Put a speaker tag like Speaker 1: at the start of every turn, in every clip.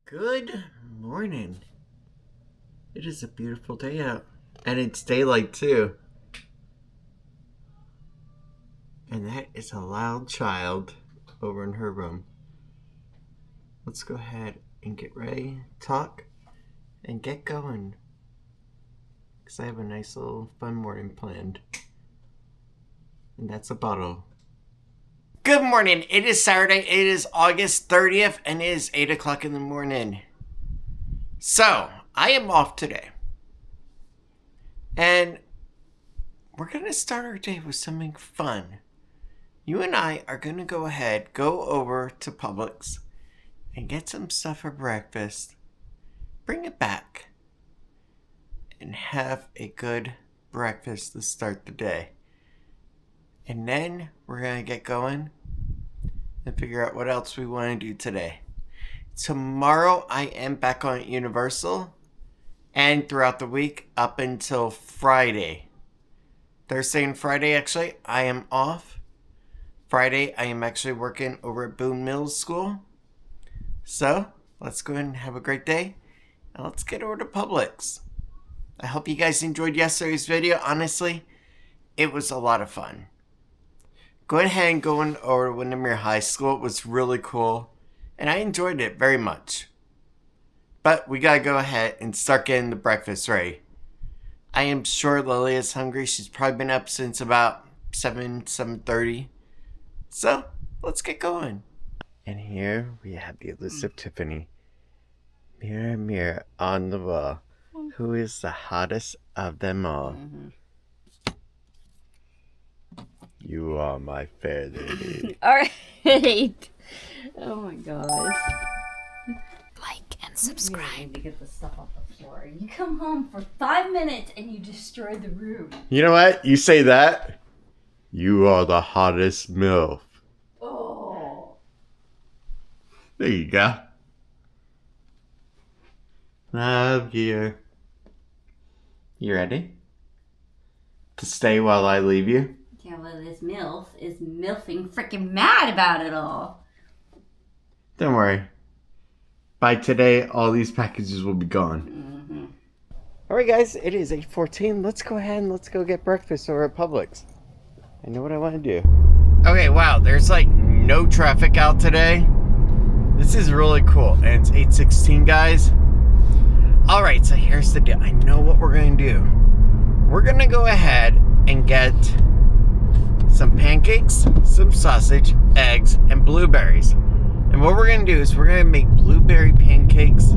Speaker 1: Good morning. It is a beautiful day out. And it's daylight too. And that is a loud child over in her room. Let's go ahead and get ready, talk, and get going. Because I have a nice little fun morning planned. And that's a bottle. Good morning. It is Saturday. It is August 30th and it is 8 o'clock in the morning. So, I am off today. And we're going to start our day with something fun. You and I are going to go over to Publix and get some stuff for breakfast. Bring it back. And have a good breakfast to start the day. And then we're going to get going and figure out what else we want to do today. Tomorrow I am back on Universal and throughout the week up until Friday. Thursday and Friday actually I am off. Friday I am actually working over at Boone Mills School. So let's go ahead and have a great day and let's get over to Publix. I hope you guys enjoyed yesterday's video. Honestly, it was a lot of fun. Go ahead and go over to Windermere High School. It was really cool. And I enjoyed it very much. But we gotta go ahead and start getting the breakfast ready. I am sure Lily is hungry. She's probably been up since about 7:30. So, let's get going. And here we have the list of Tiffany. Mirror, mirror on the wall. Who is the hottest of them all? You are my fair lady.
Speaker 2: Alright. Oh my gosh.
Speaker 3: Like and subscribe.
Speaker 2: I need to get the stuff off the floor. You come home for 5 minutes and you destroy the room.
Speaker 1: You know what? You say that. You are the hottest MILF.
Speaker 2: Oh.
Speaker 1: There you go. Love you. You ready? To stay while I leave you?
Speaker 2: Yeah, well, this MILF is milfing freaking mad about it all.
Speaker 1: Don't worry. By today, all these packages will be gone. Alright guys, it is 8:14. Let's go ahead and let's go get breakfast over at Publix. I know what I want to do. Okay, wow, there's like no traffic out today. This is really cool. And it's 8:16, guys. Alright, so here's the deal. I know what we're going to do. We're going to go ahead and get some pancakes, some sausage, eggs, and blueberries. And what we're going to do is we're going to make blueberry pancakes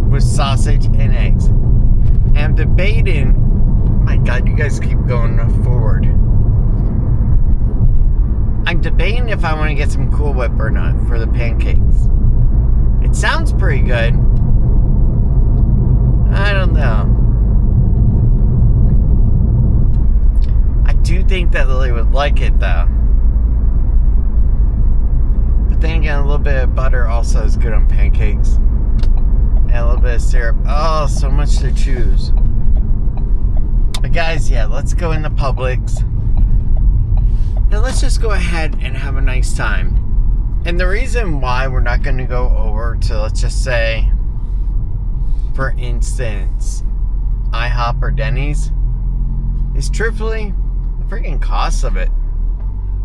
Speaker 1: with sausage and eggs. And I'm debating, oh my god, you guys keep going forward. I'm debating if I want to get some Cool Whip or not for the pancakes. It sounds pretty good. I don't know. I do think that Lily would like it though. But then again, a little bit of butter also is good on pancakes. And a little bit of syrup. Oh, so much to choose. But guys, yeah, let's go in the Publix. Now let's just go ahead and have a nice time. And the reason why we're not going to go over to, let's just say, for instance, IHOP or Denny's, is truthfully the freaking cost of it.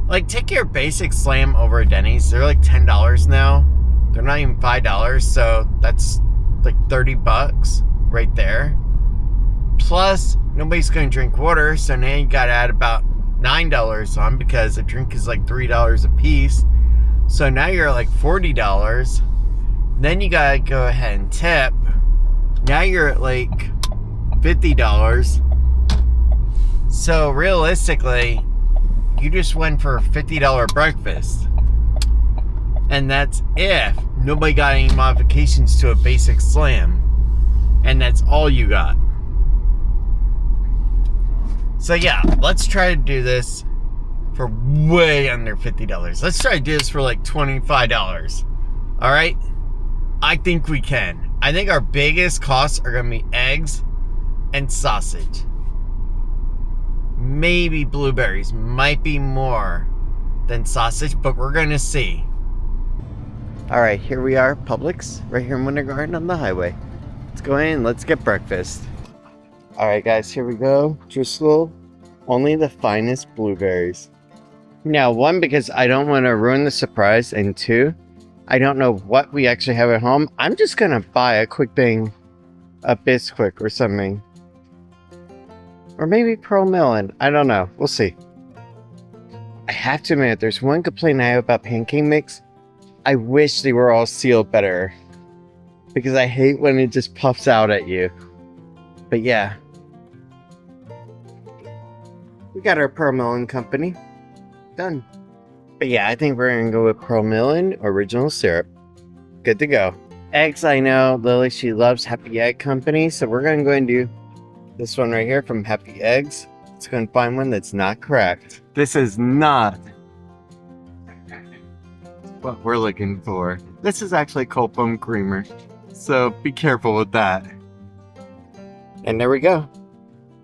Speaker 1: Like, take your basic slam over at Denny's. They're like $10 now. They're not even $5, so that's like $30 right there. Plus, nobody's going to drink water, so now you got to add about $9 on because a drink is like $3 a piece. So now you're at like $40. Then you got to go ahead and tip. Now you're at like $50. So realistically, you just went for a $50 breakfast. And that's if nobody got any modifications to a basic slam. And that's all you got. So yeah, let's try to do this for way under $50. Let's try to do this for like $25. Alright? I think we can. I think our biggest costs are going to be eggs and sausage. Maybe blueberries. Might be more than sausage, but we're going to see. Alright, here we are, Publix, right here in Winter Garden on the highway. Let's go in, let's get breakfast. Alright guys, here we go. Driscoll, only the finest blueberries. Now, one, because I don't want to ruin the surprise, and two, I don't know what we actually have at home. I'm just gonna buy a quick thing, a Bisquick or something. Or maybe Pearl Melon, I don't know, we'll see. I have to admit, there's one complaint I have about pancake mix. I wish they were all sealed better, because I hate when it just puffs out at you. But yeah, we got our Pearl Melon company done. But yeah, I think we're gonna go with Pearl Melon original syrup. Good to go. Eggs, I know Lily, she loves Happy Egg Company, so we're gonna go and do this one right here from Happy Eggs. Let's go and find one that's not cracked. This is not what we're looking for. This is actually cold foam creamer, so be careful with that. And there we go.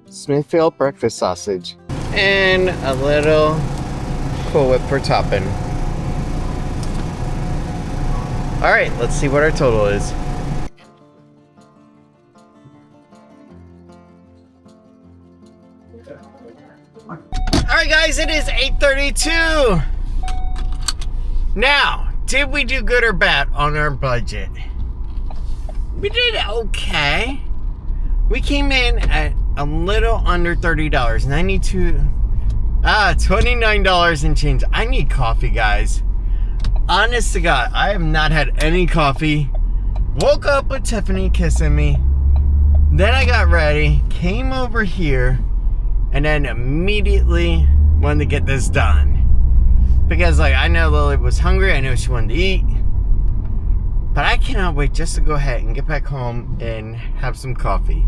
Speaker 1: Smithfield breakfast sausage. And a little Cool Whip for topping. Alright, let's see what our total is. Alright guys, it is 8:32. Now, did we do good or bad on our budget? We did okay. We came in at a little under $30. $29 and change. I need coffee, guys. Honest to God, I have not had any coffee. Woke up with Tiffany kissing me. Then I got ready, came over here, and then immediately wanted to get this done. Because, like, I know Lily was hungry. I know she wanted to eat. But I cannot wait just to go ahead and get back home and have some coffee.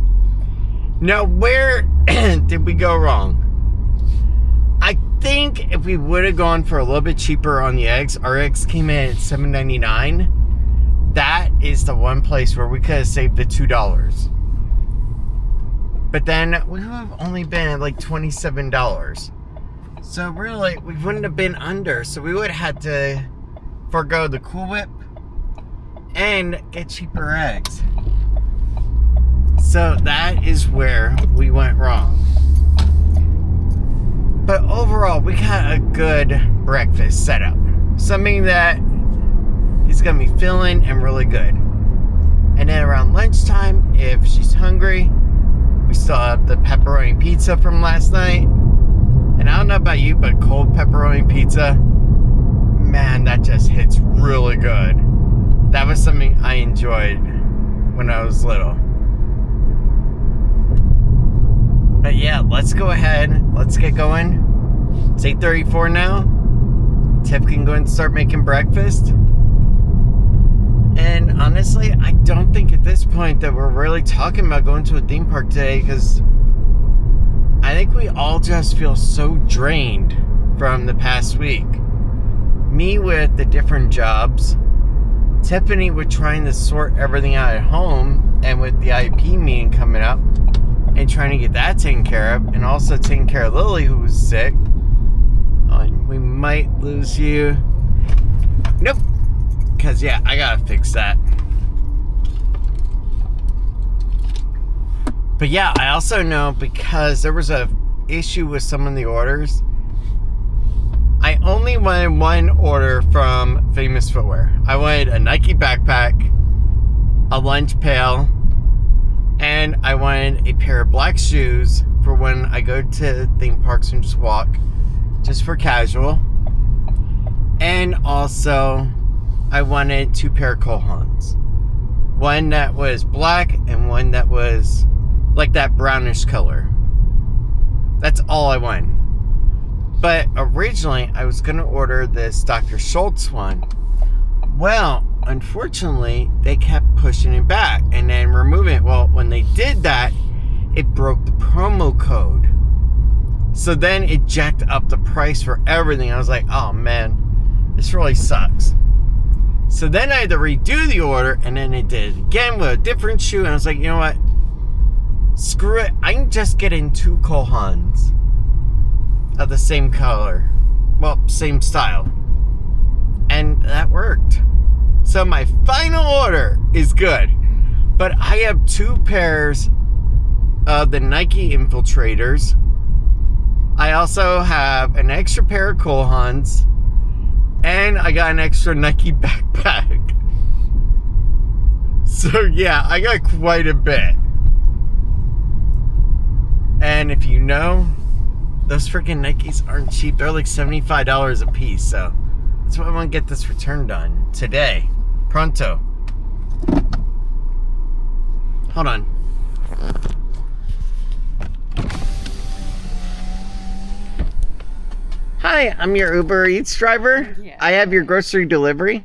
Speaker 1: Now, where did we go wrong? I think if we would have gone for a little bit cheaper on the eggs, our eggs came in at $7.99. That is the one place where we could have saved the $2. But then we would have only been at like $27. So really, we wouldn't have been under. So we would have had to forego the Cool Whip and get cheaper eggs. So that is where we went wrong. But overall, we got a good breakfast setup. Something that is going to be filling and really good. And then around lunchtime, if she's hungry, we still have the pepperoni pizza from last night. And I don't know about you, but cold pepperoni pizza, man, that just hits really good. That was something I enjoyed when I was little. But yeah, let's go ahead. Let's get going. It's 8:34 now. Tiff can go and start making breakfast. And honestly, I don't think at this point that we're really talking about going to a theme park today, because I think we all just feel so drained from the past week. Me with the different jobs, Tiffany with trying to sort everything out at home, and with the IP meeting coming up and trying to get that taken care of, and also taking care of Lily, who was sick. We might lose you. Nope. Because yeah, I gotta fix that. But yeah, I also know, because there was a issue with some of the orders, I only wanted one order from Famous Footwear. I wanted a Nike backpack, a lunch pail, and I wanted a pair of black shoes for when I go to theme parks and just walk, just for casual. And also, I wanted 2 pair of Cole Haans. One that was black and one that was like that brownish color. That's all I wanted. But originally, I was going to order this Dr. Schultz one. Well, unfortunately, they kept pushing it back and then removing it. Well, when they did that, it broke the promo code. So then it jacked up the price for everything. I was like, oh man, this really sucks. So then I had to redo the order, and then it did it again with a different shoe. And I was like, you know what? Screw it. I can just get in 2 Cole Haans of the same color. Well, same style. And that worked. So my final order is good. But I have 2 pairs of the Nike Infiltrators. I also have an extra pair of Cole Haans. And I got an extra Nike backpack. So yeah, I got quite a bit. And if you know, those freaking Nikes aren't cheap. They're like $75 a piece. So that's why I want to get this return done today. Pronto. Hold on. Hi, I'm your Uber Eats driver.
Speaker 2: Yeah.
Speaker 1: I have your grocery delivery.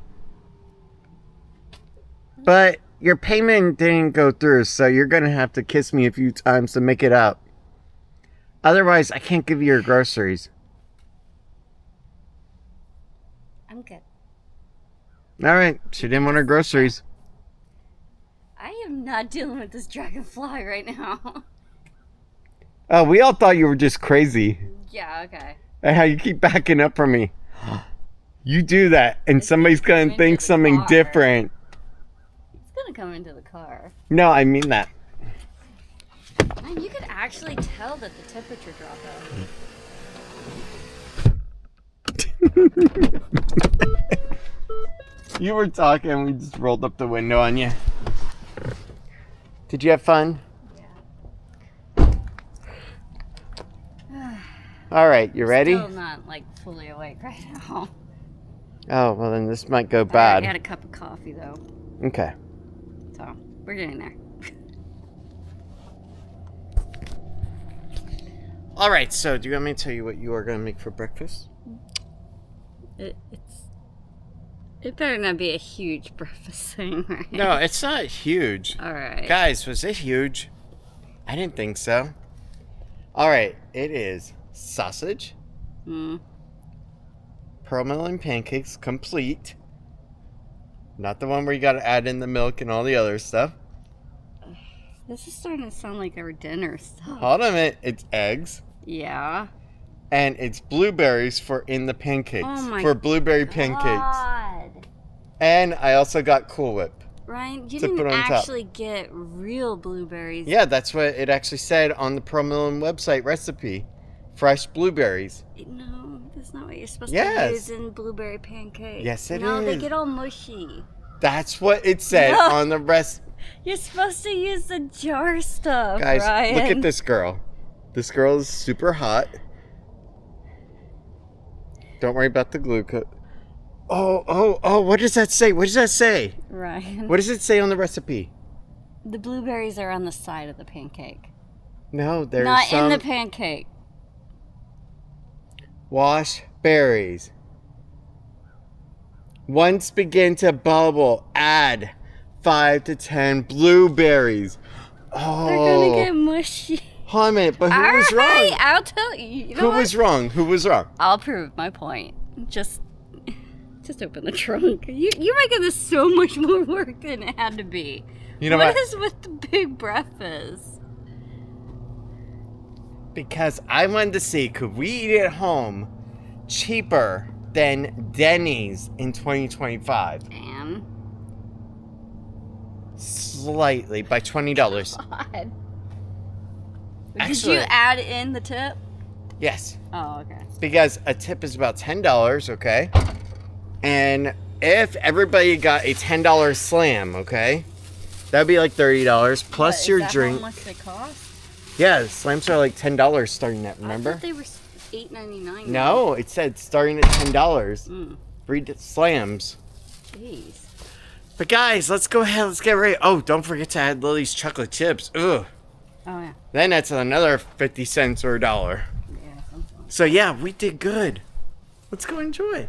Speaker 1: But your payment didn't go through, so you're going to have to kiss me a few times to make it up. Otherwise, I can't give you your groceries.
Speaker 2: I'm good.
Speaker 1: All right, she didn't want her groceries.
Speaker 2: I am not dealing with this dragonfly right now.
Speaker 1: Oh, we all thought you were just crazy.
Speaker 2: Yeah, okay.
Speaker 1: And how you keep backing up from me. You do that, and somebody's going to think something different.
Speaker 2: It's gonna come into the car.
Speaker 1: No, I mean that.
Speaker 2: Man, you could actually tell that the temperature dropped out.
Speaker 1: You were talking, we just rolled up the window on you. Did you have fun?
Speaker 2: Yeah.
Speaker 1: All right, you ready?
Speaker 2: Still not like fully awake right now.
Speaker 1: Oh, well then this might go
Speaker 2: I
Speaker 1: bad.
Speaker 2: had a cup of coffee though,
Speaker 1: Okay.
Speaker 2: so we're getting there.
Speaker 1: All right, so do you want me to tell you what you are going to make for breakfast?
Speaker 2: It better not be a huge breakfast thing, right?
Speaker 1: No, it's not huge.
Speaker 2: All right.
Speaker 1: Guys, was it huge? I didn't think so. All right, it is sausage, pearl milling pancakes, complete. Not the one where you got to add in the milk and all the other stuff.
Speaker 2: This is starting to sound like our dinner stuff.
Speaker 1: Hold on a minute. It's eggs.
Speaker 2: Yeah.
Speaker 1: And it's blueberries for in the pancakes.
Speaker 2: Oh my
Speaker 1: for blueberry pancakes.
Speaker 2: God.
Speaker 1: And I also got Cool Whip.
Speaker 2: Ryan, you
Speaker 1: To put
Speaker 2: didn't
Speaker 1: on top.
Speaker 2: actually get real blueberries.
Speaker 1: Yeah, that's what it actually said on the Pearl Millen website recipe. Fresh blueberries.
Speaker 2: No, that's not what you're supposed
Speaker 1: Yes.
Speaker 2: to use in blueberry pancakes.
Speaker 1: Yes, it
Speaker 2: No, they
Speaker 1: is.
Speaker 2: get all mushy.
Speaker 1: That's what it said
Speaker 2: No.
Speaker 1: on the rest.
Speaker 2: You're supposed to use the jar stuff,
Speaker 1: Guys,
Speaker 2: Ryan.
Speaker 1: look at this girl. This girl is super hot. Don't worry about the glucose. Oh, what does that say? What does that say?
Speaker 2: Ryan.
Speaker 1: What does it say on the recipe?
Speaker 2: The blueberries are on the side of the pancake.
Speaker 1: No, there's
Speaker 2: Not
Speaker 1: some
Speaker 2: in the pancake.
Speaker 1: wash berries. Once begin to bubble, add 5 to 10 blueberries. Oh,
Speaker 2: They're gonna get mushy.
Speaker 1: hold on a minute, but who was
Speaker 2: Alright,
Speaker 1: wrong?
Speaker 2: I'll tell you. You know
Speaker 1: Who
Speaker 2: what?
Speaker 1: was wrong? Who was wrong?
Speaker 2: I'll prove my point. Just open the trunk. You're making this so much more work than it had to be.
Speaker 1: You know
Speaker 2: What
Speaker 1: what?
Speaker 2: is with the big breakfast?
Speaker 1: Because I wanted to see, could we eat at home cheaper than Denny's in 2025?
Speaker 2: And
Speaker 1: Slightly, by $20.
Speaker 2: God. Did
Speaker 1: Actually-
Speaker 2: you add in the tip?
Speaker 1: Yes,
Speaker 2: Oh, okay.
Speaker 1: because a tip is about $10, okay? And if everybody got a $10 slam, okay? That'd be like $30 plus
Speaker 2: What, is
Speaker 1: your
Speaker 2: that
Speaker 1: drink.
Speaker 2: How much they cost?
Speaker 1: Yeah, slams are like $10 starting at,
Speaker 2: I
Speaker 1: remember?
Speaker 2: thought they were $8.99.
Speaker 1: No, it said starting at $10.
Speaker 2: Mm,
Speaker 1: Free slams.
Speaker 2: jeez.
Speaker 1: But guys, let's go ahead. Let's get ready. Oh, don't forget to add Lily's chocolate chips. Ugh.
Speaker 2: Oh yeah.
Speaker 1: Then that's another 50 cents or $1.
Speaker 2: Yeah. Something.
Speaker 1: So yeah, we did good. Let's go enjoy.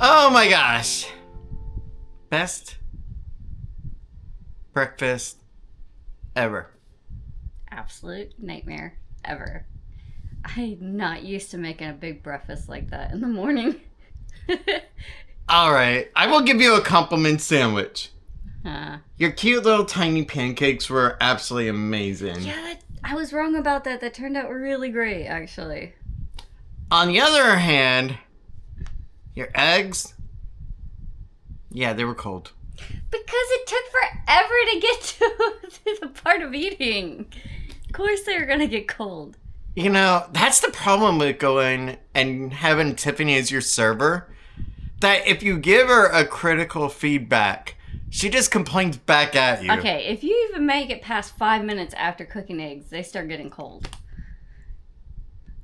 Speaker 1: Oh my gosh. Best breakfast ever.
Speaker 2: Absolute nightmare ever. I'm not used to making a big breakfast like that in the morning.
Speaker 1: All right, I will give you a compliment sandwich.
Speaker 2: Uh,
Speaker 1: Your cute little tiny pancakes were absolutely amazing.
Speaker 2: yeah, I was wrong about that. That turned out really great, actually.
Speaker 1: On the other hand, your eggs, yeah, they were cold.
Speaker 2: Because it took forever to get to the part of eating. Of course they were going to get cold.
Speaker 1: You know, that's the problem with going and having Tiffany as your server. That if you give her a critical feedback, she just complains back at you.
Speaker 2: Okay, if you even make it past 5 minutes after cooking eggs, they start getting cold.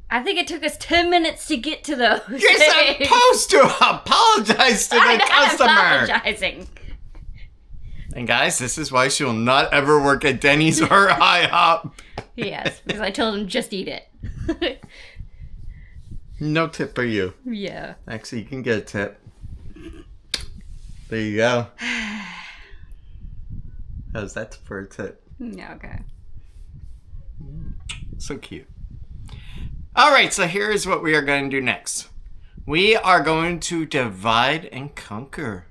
Speaker 2: I think it took us 10 minutes to get to those.
Speaker 1: You're supposed to apologize to the customer.
Speaker 2: I'm apologizing.
Speaker 1: And guys, this is why she will not ever work at Denny's or IHOP.
Speaker 2: Yes, because I told him just eat it.
Speaker 1: No tip for you.
Speaker 2: Yeah.
Speaker 1: Actually, you can get a tip. There you go. How's that for a tip?
Speaker 2: Yeah, okay.
Speaker 1: So cute. All right, so here is what we are going to do next. We are going to divide and conquer.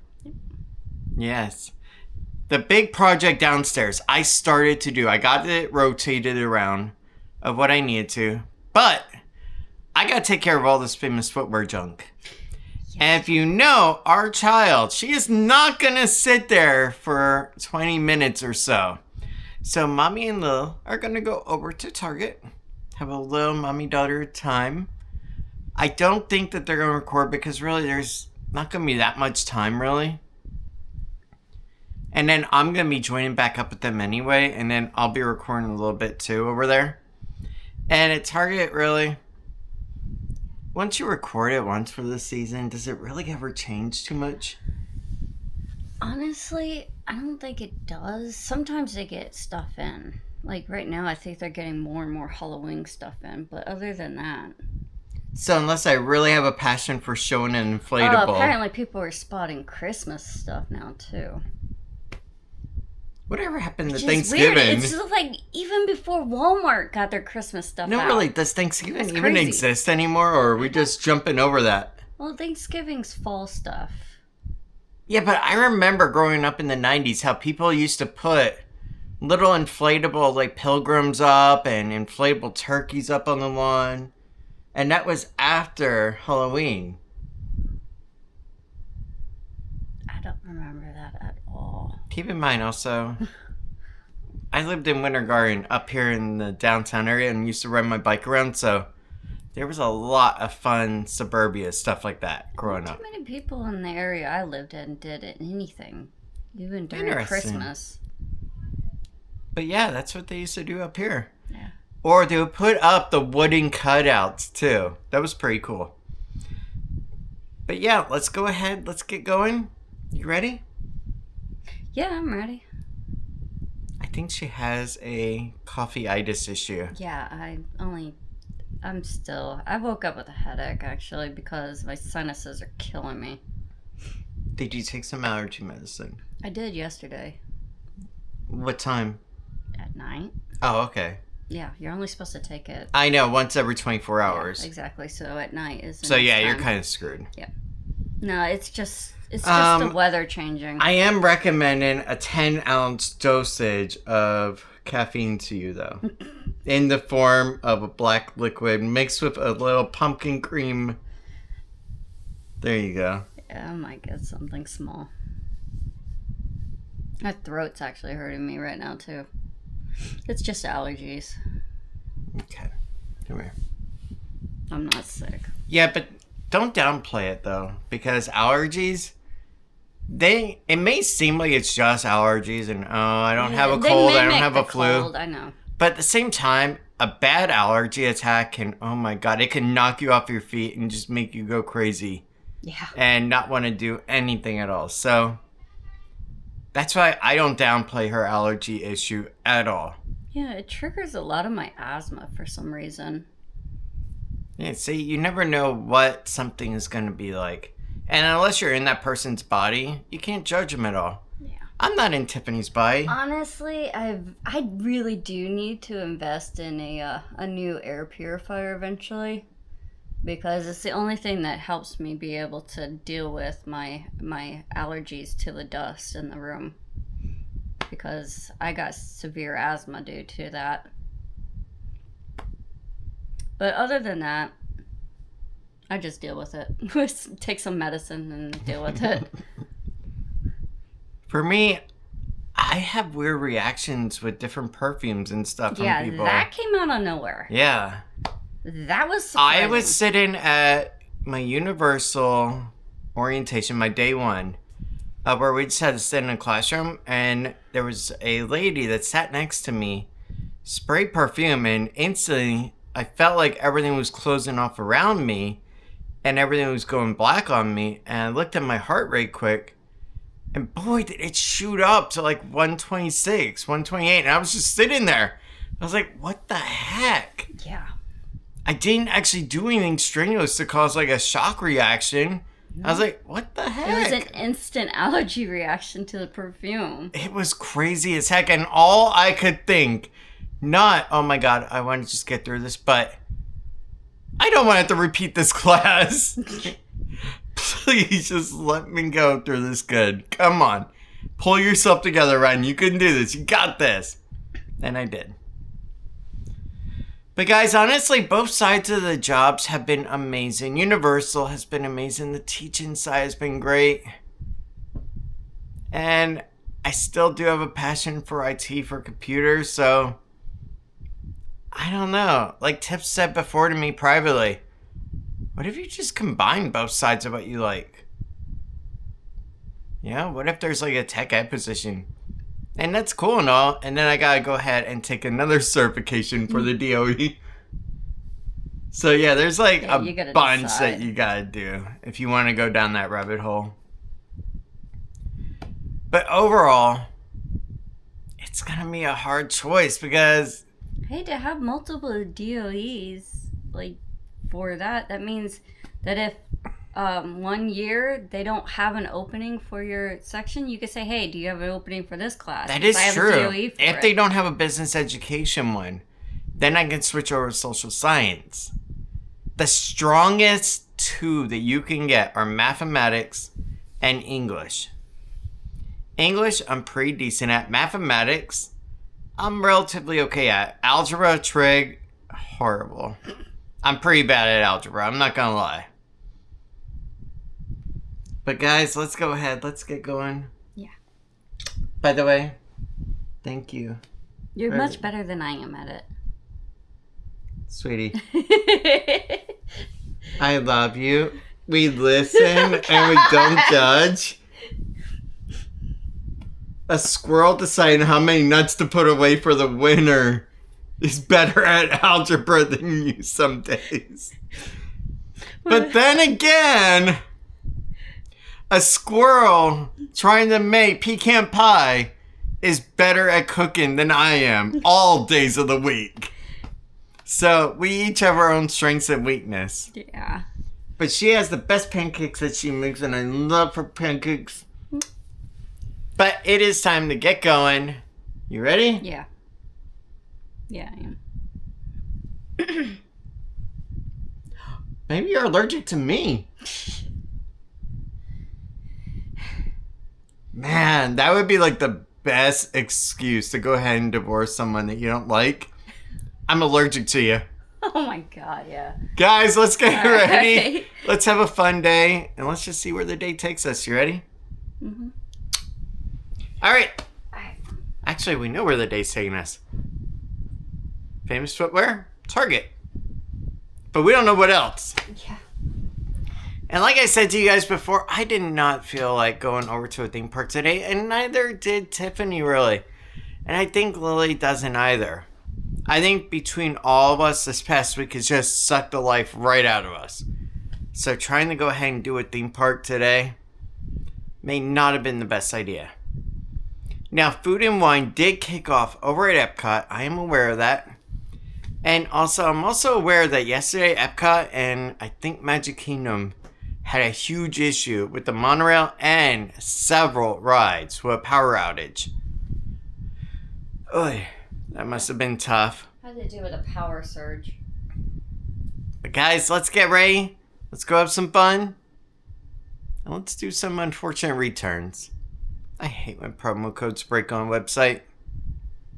Speaker 1: Yes. The big project downstairs, I started to do. I got it rotated around of what I needed to. But I got to take care of all this famous footwear junk. Yes. And if you know, our child, she is not going to sit there for 20 minutes or so. So Mommy and Lil are going to go over to Target. Have a little mommy-daughter time. I don't think that they're going to record because really there's not going to be that much time, really. And then I'm going to be joining back up with them anyway. And then I'll be recording a little bit too over there. And at Target, really, once you record it once for the season, does it really ever change too much?
Speaker 2: Honestly, I don't think it does. Sometimes they get stuff in. Like right now, I think they're getting more and more Halloween stuff in. But other than that...
Speaker 1: So unless I really have a passion for showing an inflatable...
Speaker 2: apparently people are spotting Christmas stuff now, too.
Speaker 1: Whatever happened to
Speaker 2: Which
Speaker 1: Thanksgiving?
Speaker 2: Weird. It's just like even before Walmart got their Christmas stuff out.
Speaker 1: No, really, does Thanksgiving
Speaker 2: That's
Speaker 1: even
Speaker 2: crazy.
Speaker 1: exist anymore, or are we just jumping over that?
Speaker 2: Well, Thanksgiving's fall stuff.
Speaker 1: Yeah, but I remember growing up in the 90s how people used to put little inflatable, like, pilgrims up and inflatable turkeys up on the lawn. And that was after Halloween.
Speaker 2: I don't remember that at all.
Speaker 1: Keep in mind also, I lived in Winter Garden up here in the downtown area and used to ride my bike around, so there was a lot of fun suburbia stuff like that growing up.
Speaker 2: Too many people in the area I lived in did anything, even during Christmas.
Speaker 1: But yeah, that's what they used to do up here.
Speaker 2: Yeah.
Speaker 1: Or they would put up the wooden cutouts too. That was pretty cool. But yeah, let's go ahead. Let's get going. You ready?
Speaker 2: Yeah, I'm ready.
Speaker 1: I think she has a coffee-itis issue.
Speaker 2: Yeah, I woke up with a headache actually because my sinuses are killing me.
Speaker 1: Did you take some allergy medicine?
Speaker 2: I did yesterday.
Speaker 1: What time?
Speaker 2: At night.
Speaker 1: Oh, okay.
Speaker 2: Yeah, you're only supposed to take it.
Speaker 1: I know, once every 24 hours.
Speaker 2: Yeah, exactly. So at night is the
Speaker 1: So
Speaker 2: next
Speaker 1: yeah,
Speaker 2: time.
Speaker 1: you're kind of screwed.
Speaker 2: Yeah. No, it's just the weather changing.
Speaker 1: I am recommending a 10-ounce dosage of caffeine to you, though. In the form of a black liquid mixed with a little pumpkin cream. There you go.
Speaker 2: Yeah, I might get something small. My throat's actually hurting me right now, too. It's just allergies.
Speaker 1: Okay. Come here.
Speaker 2: I'm not sick.
Speaker 1: Yeah, but don't downplay it, though. Because allergies, it may seem like it's just allergies and, I don't have a cold, I don't have a flu.
Speaker 2: Cold, I know.
Speaker 1: But at the same time, a bad allergy attack can, oh my God, it can knock you off your feet and just make you go crazy.
Speaker 2: Yeah.
Speaker 1: And not want to do anything at all. So that's why I don't downplay her allergy issue at all.
Speaker 2: Yeah, it triggers a lot of my asthma for some reason.
Speaker 1: Yeah, see, you never know what something is going to be like. And unless you're in that person's body, you can't judge them at all.
Speaker 2: Yeah.
Speaker 1: I'm not in Tiffany's body.
Speaker 2: Honestly, I really do need to invest in a new air purifier eventually, because it's the only thing that helps me be able to deal with my allergies to the dust in the room, because I got severe asthma due to that. But other than that, I just deal with it. Take some medicine and deal with it.
Speaker 1: For me, I have weird reactions with different perfumes and stuff
Speaker 2: Yeah,
Speaker 1: from people.
Speaker 2: that came out of nowhere.
Speaker 1: Yeah.
Speaker 2: That was surprising.
Speaker 1: I was sitting at my Universal orientation, my day one, where we just had to sit in a classroom, and there was a lady that sat next to me, sprayed perfume, and instantly I felt like everything was closing off around me, and everything was going black on me, and I looked at my heart rate quick, and boy, did it shoot up to like 126, 128, and I was just sitting there. I was like, what the heck?
Speaker 2: Yeah.
Speaker 1: I didn't actually do anything strenuous to cause like a shock reaction. I was like, what the heck?
Speaker 2: It was an instant allergy reaction to the perfume.
Speaker 1: It was crazy as heck, and all I could think, not, oh my god, I want to just get through this, but I don't want to have to repeat this class. Please just let me go through this good. Come on. Pull yourself together, Ryan. You can do this. You got this. And I did. But guys, honestly, both sides of the jobs have been amazing. Universal has been amazing. The teaching side has been great. And I still do have a passion for IT, for computers, so I don't know. Like Tiff said before to me privately, what if you just combine both sides of what you like? Yeah, what if there's like a tech ed position? And that's cool and all, and then I gotta go ahead and take another certification for the DOE. So yeah, there's like a bunch that you gotta do if you want to go down that rabbit hole. But overall, it's gonna be a hard choice because
Speaker 2: Hey, to have multiple DOEs, like, for that means that if 1 year they don't have an opening for your section, you could say, hey, do you have an opening for this class?
Speaker 1: that is
Speaker 2: I have a
Speaker 1: true.
Speaker 2: DOE for
Speaker 1: If
Speaker 2: it.
Speaker 1: they don't have a business education one, then I can switch over to social science. The strongest two that you can get are mathematics and English. English, I'm pretty decent at. Mathematics, I'm relatively okay at. Algebra, trig, horrible. I'm pretty bad at algebra, I'm not gonna lie. But guys, let's go ahead. Let's get going.
Speaker 2: Yeah.
Speaker 1: By the way, thank you.
Speaker 2: You're much better than I am at
Speaker 1: Sweetie,
Speaker 2: it.
Speaker 1: I love you. We listen and we don't judge. A squirrel deciding how many nuts to put away for the winter is better at algebra than you some days. But then again, a squirrel trying to make pecan pie is better at cooking than I am all days of the week. So we each have our own strengths and weakness.
Speaker 2: Yeah.
Speaker 1: But she has the best pancakes that she makes, and I love her pancakes. But it is time to get going. You ready?
Speaker 2: Yeah. Yeah, I am.
Speaker 1: Maybe you're allergic to me. Man, that would be like the best excuse to go ahead and divorce someone that you don't like. I'm allergic to you.
Speaker 2: Oh my god, yeah.
Speaker 1: Guys, let's get
Speaker 2: All
Speaker 1: ready.
Speaker 2: right.
Speaker 1: Let's have a fun day, and let's just see where the day takes us. You ready?
Speaker 2: Mm-hmm.
Speaker 1: All right.
Speaker 2: Alright.
Speaker 1: Actually, we know where the day's taking us. Famous footwear? Target. But we don't know what else.
Speaker 2: Yeah.
Speaker 1: And like I said to you guys before, I did not feel like going over to a theme park today, and neither did Tiffany, really. And I think Lily doesn't either. I think between all of us this past week has just sucked the life right out of us. So trying to go ahead and do a theme park today may not have been the best idea. Now, Food and Wine did kick off over at Epcot. I am aware of that. And also, I'm also aware that yesterday Epcot and I think Magic Kingdom had a huge issue with the monorail and several rides with a power outage. Oy, that must have been tough.
Speaker 2: How did it do with a power surge?
Speaker 1: But guys, let's get ready. Let's go have some fun. And let's do some unfortunate returns. I hate when promo codes break on a website.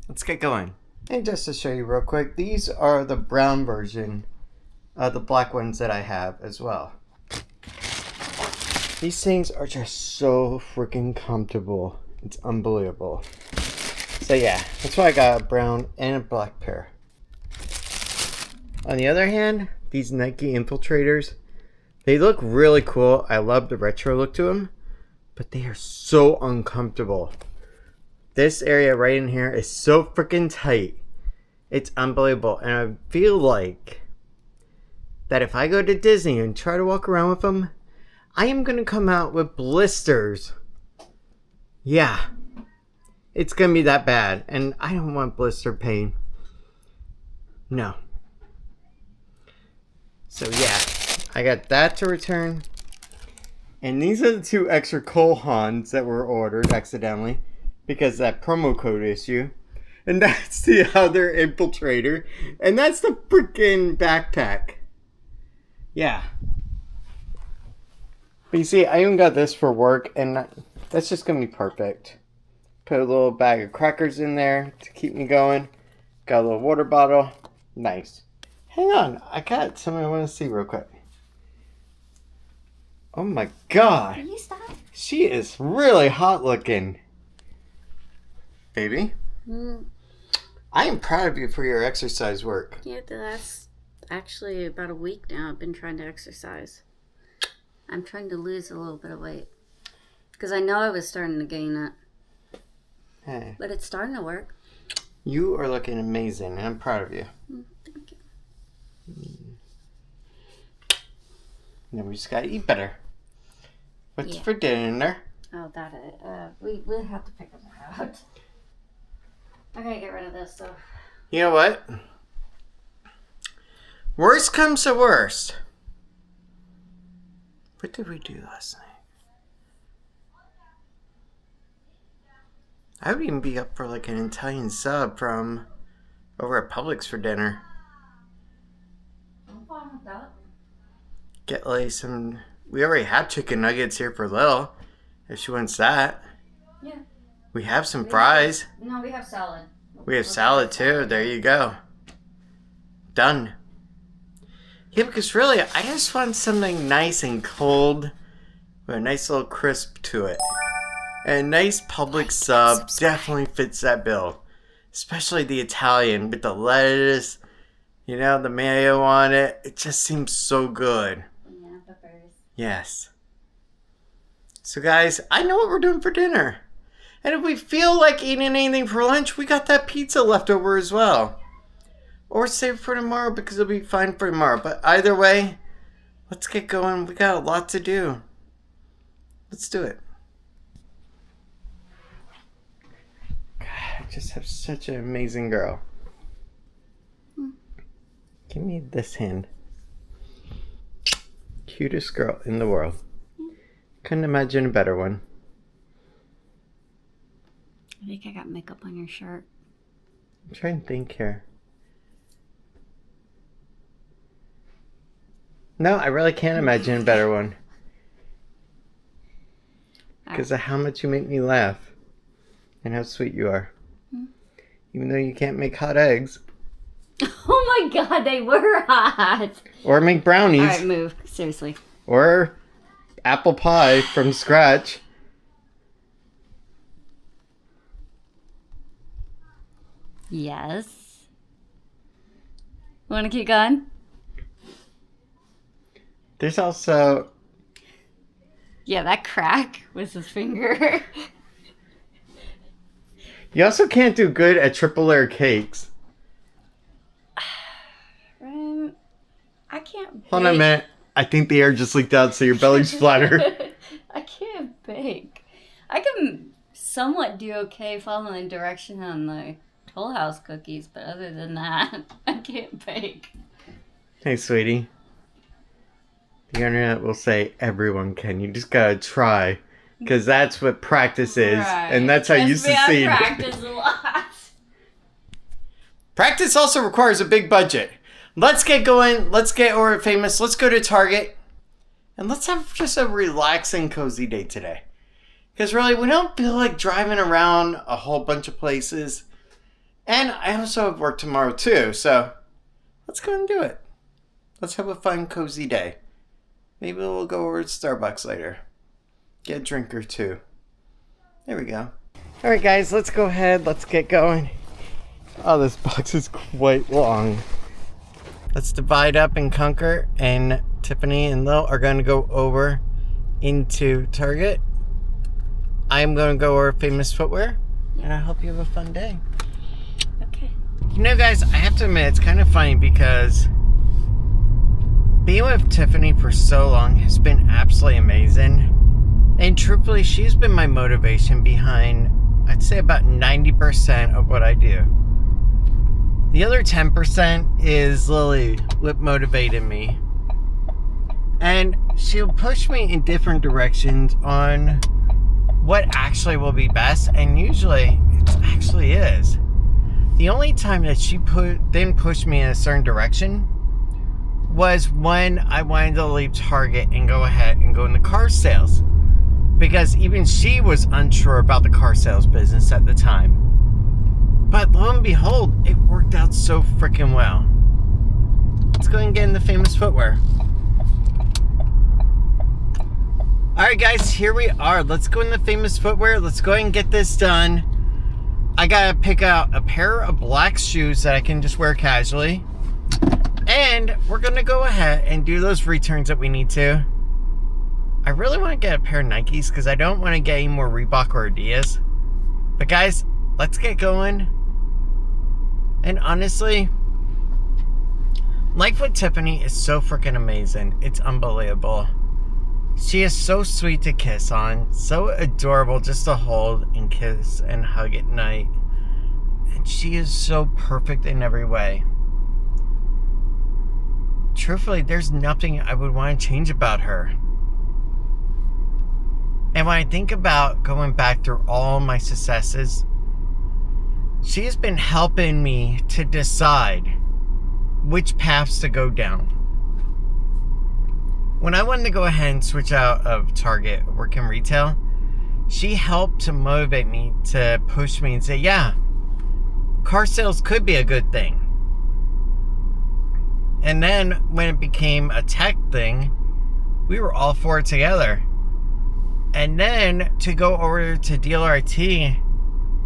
Speaker 1: Let's get going. And just to show you real quick, these are the brown version of the black ones that I have as well. These things are just so freaking comfortable. It's unbelievable. So yeah, that's why I got a brown and a black pair. On the other hand, these Nike Infiltrators, they look really cool. I love the retro look to them, but they are so uncomfortable. This area right in here is so freaking tight. It's unbelievable. And I feel like that if I go to Disney and try to walk around with them, I am going to come out with blisters. Yeah. It's going to be that bad. And I don't want blister pain. No. So yeah, I got that to return. And these are the 2 extra Cole Haans that were ordered accidentally because of that promo code issue. And that's the other Infiltrator. And that's the freaking backpack. Yeah. But you see, I even got this for work, and that's just going to be perfect. Put a little bag of crackers in there to keep me going. Got a little water bottle. Nice. Hang on, I got something I want to see real quick. Oh my god.
Speaker 2: Can you stop?
Speaker 1: She is really hot looking. Baby, I am proud of you for your exercise work.
Speaker 2: Yeah, that's actually about a week now. I've been trying to exercise. I'm trying to lose a little bit of weight. Because I know I was starting to gain it.
Speaker 1: Hey,
Speaker 2: But it's starting to work.
Speaker 1: you are looking amazing, and I'm proud of you.
Speaker 2: Thank you.
Speaker 1: Now we just gotta eat better. What's
Speaker 2: Yeah.
Speaker 1: for dinner?
Speaker 2: Oh, we'll have to pick them out. I gotta get rid of this stuff.
Speaker 1: You know what? Worst comes to worst. What did we do last night? I would even be up for like an Italian sub from over at Publix for dinner.
Speaker 2: I'm fine with that.
Speaker 1: Get like some. We already have chicken nuggets here for Lil. If she wants that.
Speaker 2: Yeah.
Speaker 1: We have some fries.
Speaker 2: No, we have salad.
Speaker 1: We have salad too. There you go. Done. Yeah, because really, I just want something nice and cold with a nice little crisp to it. And a nice Publix sub definitely fits that bill. Especially the Italian with the lettuce, you know, the mayo on it. It just seems so good.
Speaker 2: Yeah, peppers.
Speaker 1: Yes. So guys, I know what we're doing for dinner. And if we feel like eating anything for lunch, we got that pizza left over as well. Or save it for tomorrow because it'll be fine for tomorrow. But either way, let's get going. We got a lot to do. Let's do it. God, I just have such an amazing girl. Give me this hand. Cutest girl in the world. Couldn't imagine a better one.
Speaker 2: I think I got makeup on your shirt.
Speaker 1: I'm trying to think here. No, I really can't imagine a better one. Because of how much you make me laugh. And how sweet you are. Even though you can't make hot eggs.
Speaker 2: Oh my god, they were hot.
Speaker 1: Or make brownies.
Speaker 2: Alright, move. Seriously.
Speaker 1: Or apple pie from scratch.
Speaker 2: Yes. Want to keep going?
Speaker 1: There's also...
Speaker 2: Yeah, that crack was his finger.
Speaker 1: You also can't do good at triple layer cakes.
Speaker 2: I can't bake.
Speaker 1: Hold on a minute. I think the air just leaked out so your belly's flatter.
Speaker 2: I can't bake. I can somewhat do okay following direction on the Toll House cookies, but other than that, I can't bake.
Speaker 1: Hey, sweetie. The internet will say everyone can. You just gotta try. Because that's what practice is.
Speaker 2: Right.
Speaker 1: And that's how you succeed.
Speaker 2: I practice a lot.
Speaker 1: Practice also requires a big budget. Let's get going. Let's get over famous. Let's go to Target. And let's have just a relaxing, cozy day today. Because really, we don't feel like driving around a whole bunch of places. And I also have work tomorrow too. So let's go and do it. Let's have a fun, cozy day. Maybe we'll go over to Starbucks later. Get a drink or two. There we go. Alright guys, let's go ahead. Let's get going. Oh, this box is quite long. Let's divide up and conquer. And Tiffany and Lil are going to go over into Target. I'm going to go over Famous Footwear. And I hope you have a fun day.
Speaker 2: Okay.
Speaker 1: You know guys, I have to admit, it's kind of funny because being with Tiffany for so long has been absolutely amazing. And truthfully, she's been my motivation behind, I'd say, about 90% of what I do. The other 10% is Lilli, what motivated me. And she'll push me in different directions on what actually will be best, and usually it actually is. The only time that she didn't push me in a certain direction was when I wanted to leave Target and go ahead and go into car sales. Because even she was unsure about the car sales business at the time. But lo and behold, it worked out so freaking well. Let's go and get in the Famous Footwear. Alright guys, here we are. Let's go in the Famous Footwear. Let's go ahead and get this done. I gotta pick out a pair of black shoes that I can just wear casually. And we're gonna go ahead and do those returns that we need to. I really want to get a pair of Nikes because I don't want to get any more Reebok or Adidas. But guys, let's get going. And honestly, life with Tiffany is so freaking amazing. It's unbelievable. She is so sweet to kiss on. So adorable just to hold and kiss and hug at night. And she is so perfect in every way. Truthfully, there's nothing I would want to change about her. And when I think about going back through all my successes, she has been helping me to decide which paths to go down. When I wanted to go ahead and switch out of Target, work in retail, she helped to motivate me, to push me and say, yeah, car sales could be a good thing. And then when it became a tech thing, we were all for it together. And then to go over to Dealer IT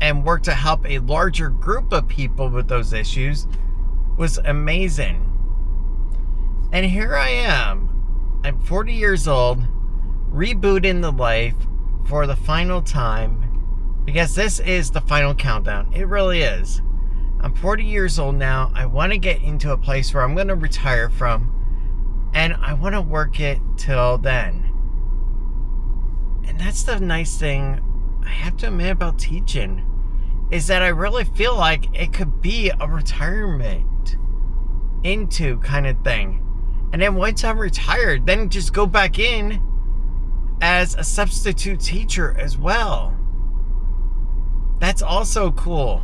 Speaker 1: and work to help a larger group of people with those issues was amazing. And here I am. I'm 40 years old, rebooting the life for the final time, because this is the final countdown. It really is. I'm 40 years old now. I want to get into a place where I'm going to retire from, and I want to work it till then. And that's the nice thing I have to admit about teaching, is that I really feel like it could be a retirement into kind of thing. And then once I'm retired, then just go back in as a substitute teacher as well. That's also cool.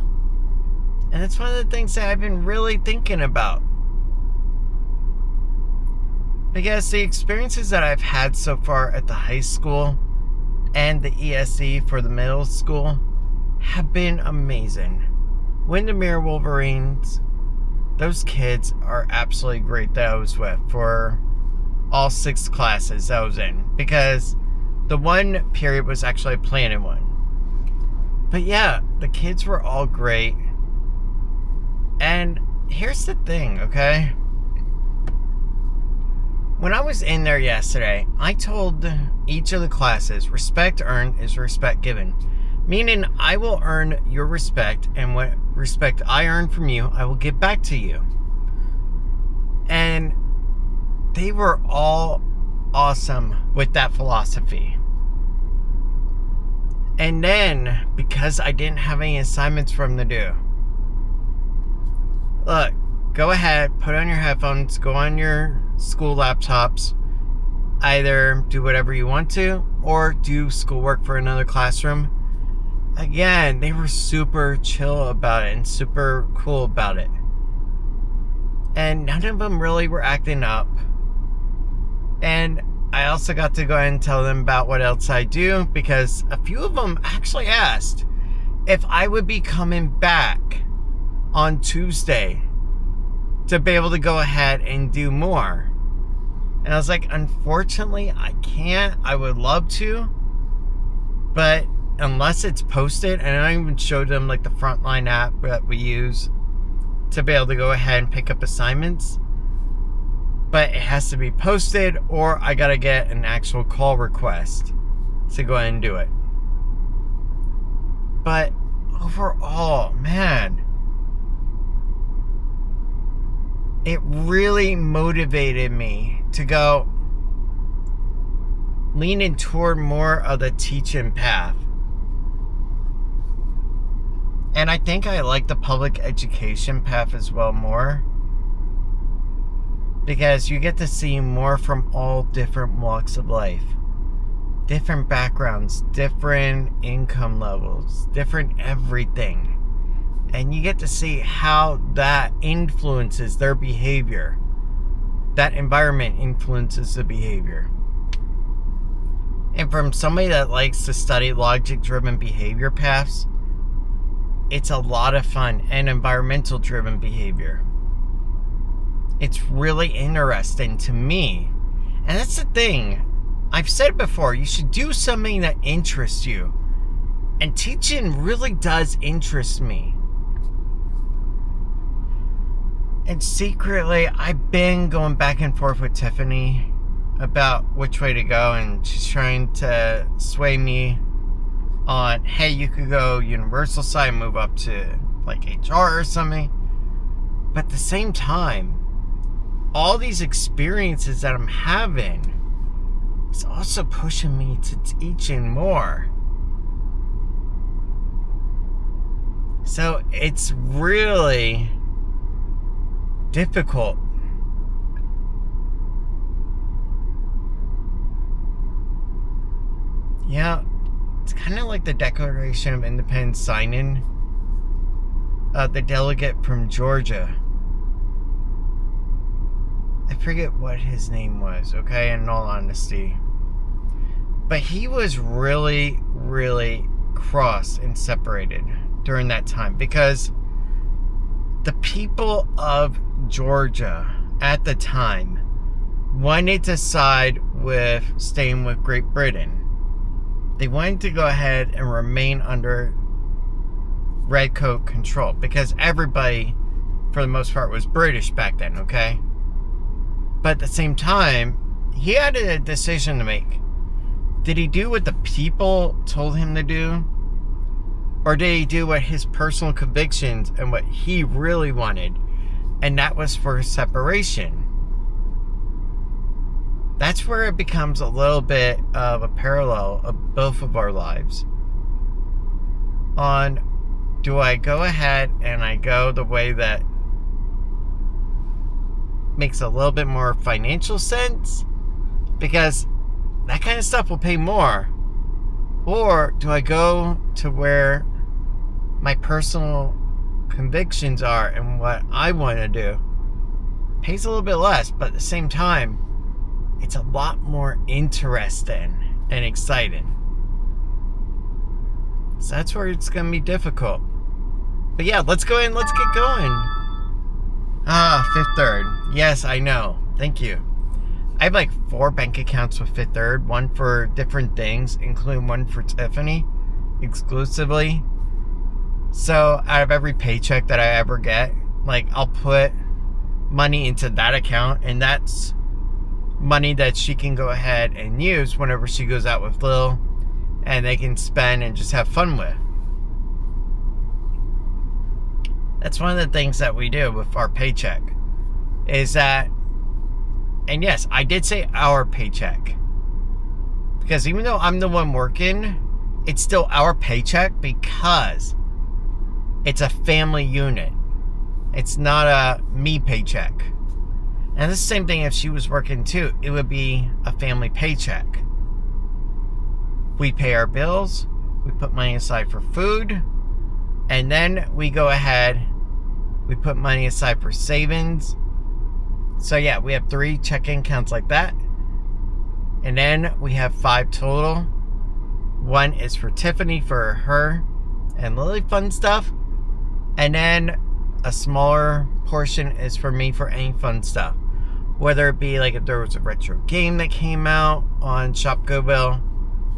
Speaker 1: And that's one of the things that I've been really thinking about. Because the experiences that I've had so far at the high school and the ESE for the middle school have been amazing. Windermere Wolverines, those kids are absolutely great that I was with for all 6 classes that I was in. Because the one period was actually a planning one. But yeah, the kids were all great. And here's the thing, okay? When I was in there yesterday, I told each of the classes, respect earned is respect given. Meaning, I will earn your respect, and what respect I earn from you, I will give back to you. And they were all awesome with that philosophy. And then, because I didn't have any assignments for them to do, look, go ahead, put on your headphones, go on your school laptops, either do whatever you want to or do schoolwork for another classroom. Again, they were super chill about it and super cool about it. And none of them really were acting up. And I also got to go ahead and tell them about what else I do, because a few of them actually asked if I would be coming back on Tuesday to be able to go ahead and do more. And I was like, unfortunately, I can't. I would love to, but unless it's posted, and I even showed them like the Frontline app that we use to be able to go ahead and pick up assignments, but it has to be posted, or I gotta get an actual call request to go ahead and do it. But overall, man, it really motivated me to go leaning toward more of the teaching path. And I think I like the public education path as well more, because you get to see more from all different walks of life, different backgrounds, different income levels, different everything. And you get to see how that influences their behavior. That environment influences the behavior. And from somebody that likes to study logic-driven behavior paths, it's a lot of fun, and environmental-driven behavior. It's really interesting to me. And that's the thing. I've said before, you should do something that interests you. And teaching really does interest me. And secretly, I've been going back and forth with Tiffany about which way to go, and she's trying to sway me on, hey, you could go universal side, move up to like HR or something. But at the same time, all these experiences that I'm having is also pushing me to teaching more. So it's really difficult. Yeah, it's kind of like the Declaration of Independence signing. The delegate from Georgia, I forget what his name was, okay, in all honesty. But he was really, really cross and separated during that time, because the people of Georgia at the time wanted to side with staying with Great Britain. They wanted to go ahead and remain under redcoat control, because everybody, for the most part, was British back then, okay? But at the same time, he had a decision to make. Did he do what the people told him to do? Or did he do what his personal convictions and what he really wanted? And that was for separation. That's where it becomes a little bit of a parallel of both of our lives. On, do I go ahead and I go the way that makes a little bit more financial sense, because that kind of stuff will pay more? Or do I go to where my personal convictions are and what I want to do? Pays a little bit less, but at the same time, it's a lot more interesting and exciting. So that's where it's going to be difficult. But yeah, let's go in, let's get going. Fifth Third. Yes, I know. Thank you. I have like 4 bank accounts with Fifth Third, one for different things, including one for Tiffany exclusively. So out of every paycheck that I ever get, like, I'll put money into that account, and that's money that she can go ahead and use whenever she goes out with Lil, and they can spend and just have fun with. That's one of the things that we do with our paycheck, is that, and yes, I did say our paycheck, because even though I'm the one working, it's still our paycheck, because it's a family unit. It's not a me paycheck. And it's the same thing if she was working too. It would be a family paycheck. We pay our bills, we put money aside for food, and then we go ahead, we put money aside for savings. So yeah, we have 3 checking accounts like that. And then we have 5 total. 1 is for Tiffany for her and Lily fun stuff. And then a smaller portion is for me for any fun stuff. Whether it be like if there was a retro game that came out on Shop Goodwill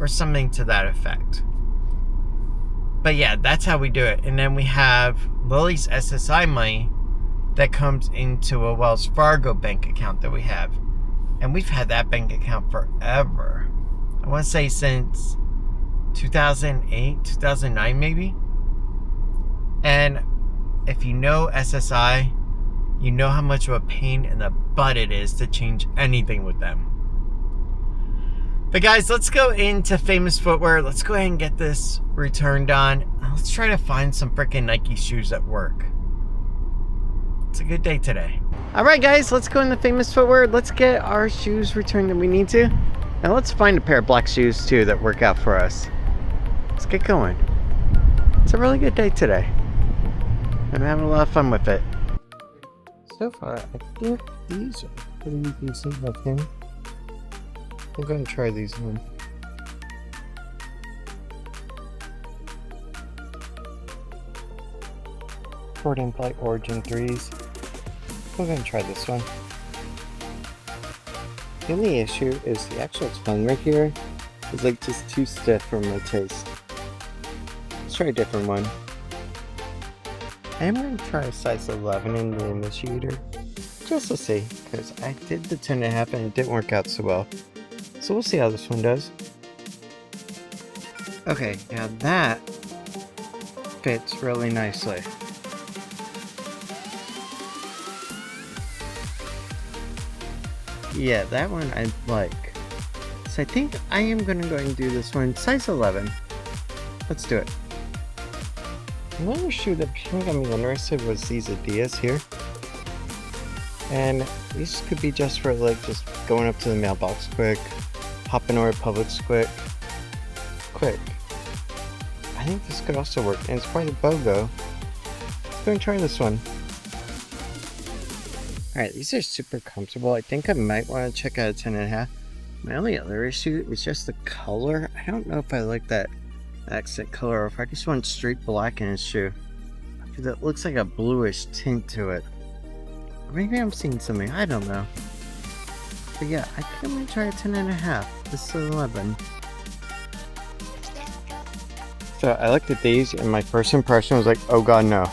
Speaker 1: or something to that effect. But yeah, that's how we do it. And then we have Lily's SSI money that comes into a Wells Fargo bank account that we have. And we've had that bank account forever. I want to say since 2008, 2009 maybe. And if you know SSI, you know how much of a pain in the butt it is to change anything with them. But guys, let's go into Famous Footwear. Let's go ahead and get this returned on. Let's try to find some freaking Nike shoes that work. It's a good day today. All right, guys, let's go into Famous Footwear. Let's get our shoes returned that we need to. And let's find a pair of black shoes too that work out for us. Let's get going. It's a really good day today. I'm having a lot of fun with it. So far, I think these are pretty decent looking. I'm going to try these on. Sporting Flight Origin 3s. I'm going to try this one. The only issue is the actual tongue right here is like just too stiff for my taste. Let's try a different one. I am going to try a size 11 in the initiator, just to see, because I did the 10.5 and it didn't work out so well. So we'll see how this one does. Okay, now that fits really nicely. Yeah, that one I like. So I think I am going to go and do this one, size 11. Let's do it. Another shoe that kind of got me interested was these Adidas here. And these could be just for like just going up to the mailbox quick, hopping over Publix quick. I think this could also work, and it's part of the BOGO. Let's go and try this one. Alright, these are super comfortable. I think I might want to check out a 10.5. My only other issue is just the color. I don't know if I like that accent color or if I just want straight black in his shoe. Because it looks like a bluish tint to it. Or maybe I'm seeing something, I don't know. But yeah, I think I'm going to try a 10.5. This is 11. So I looked at these and my first impression was like, oh god, no.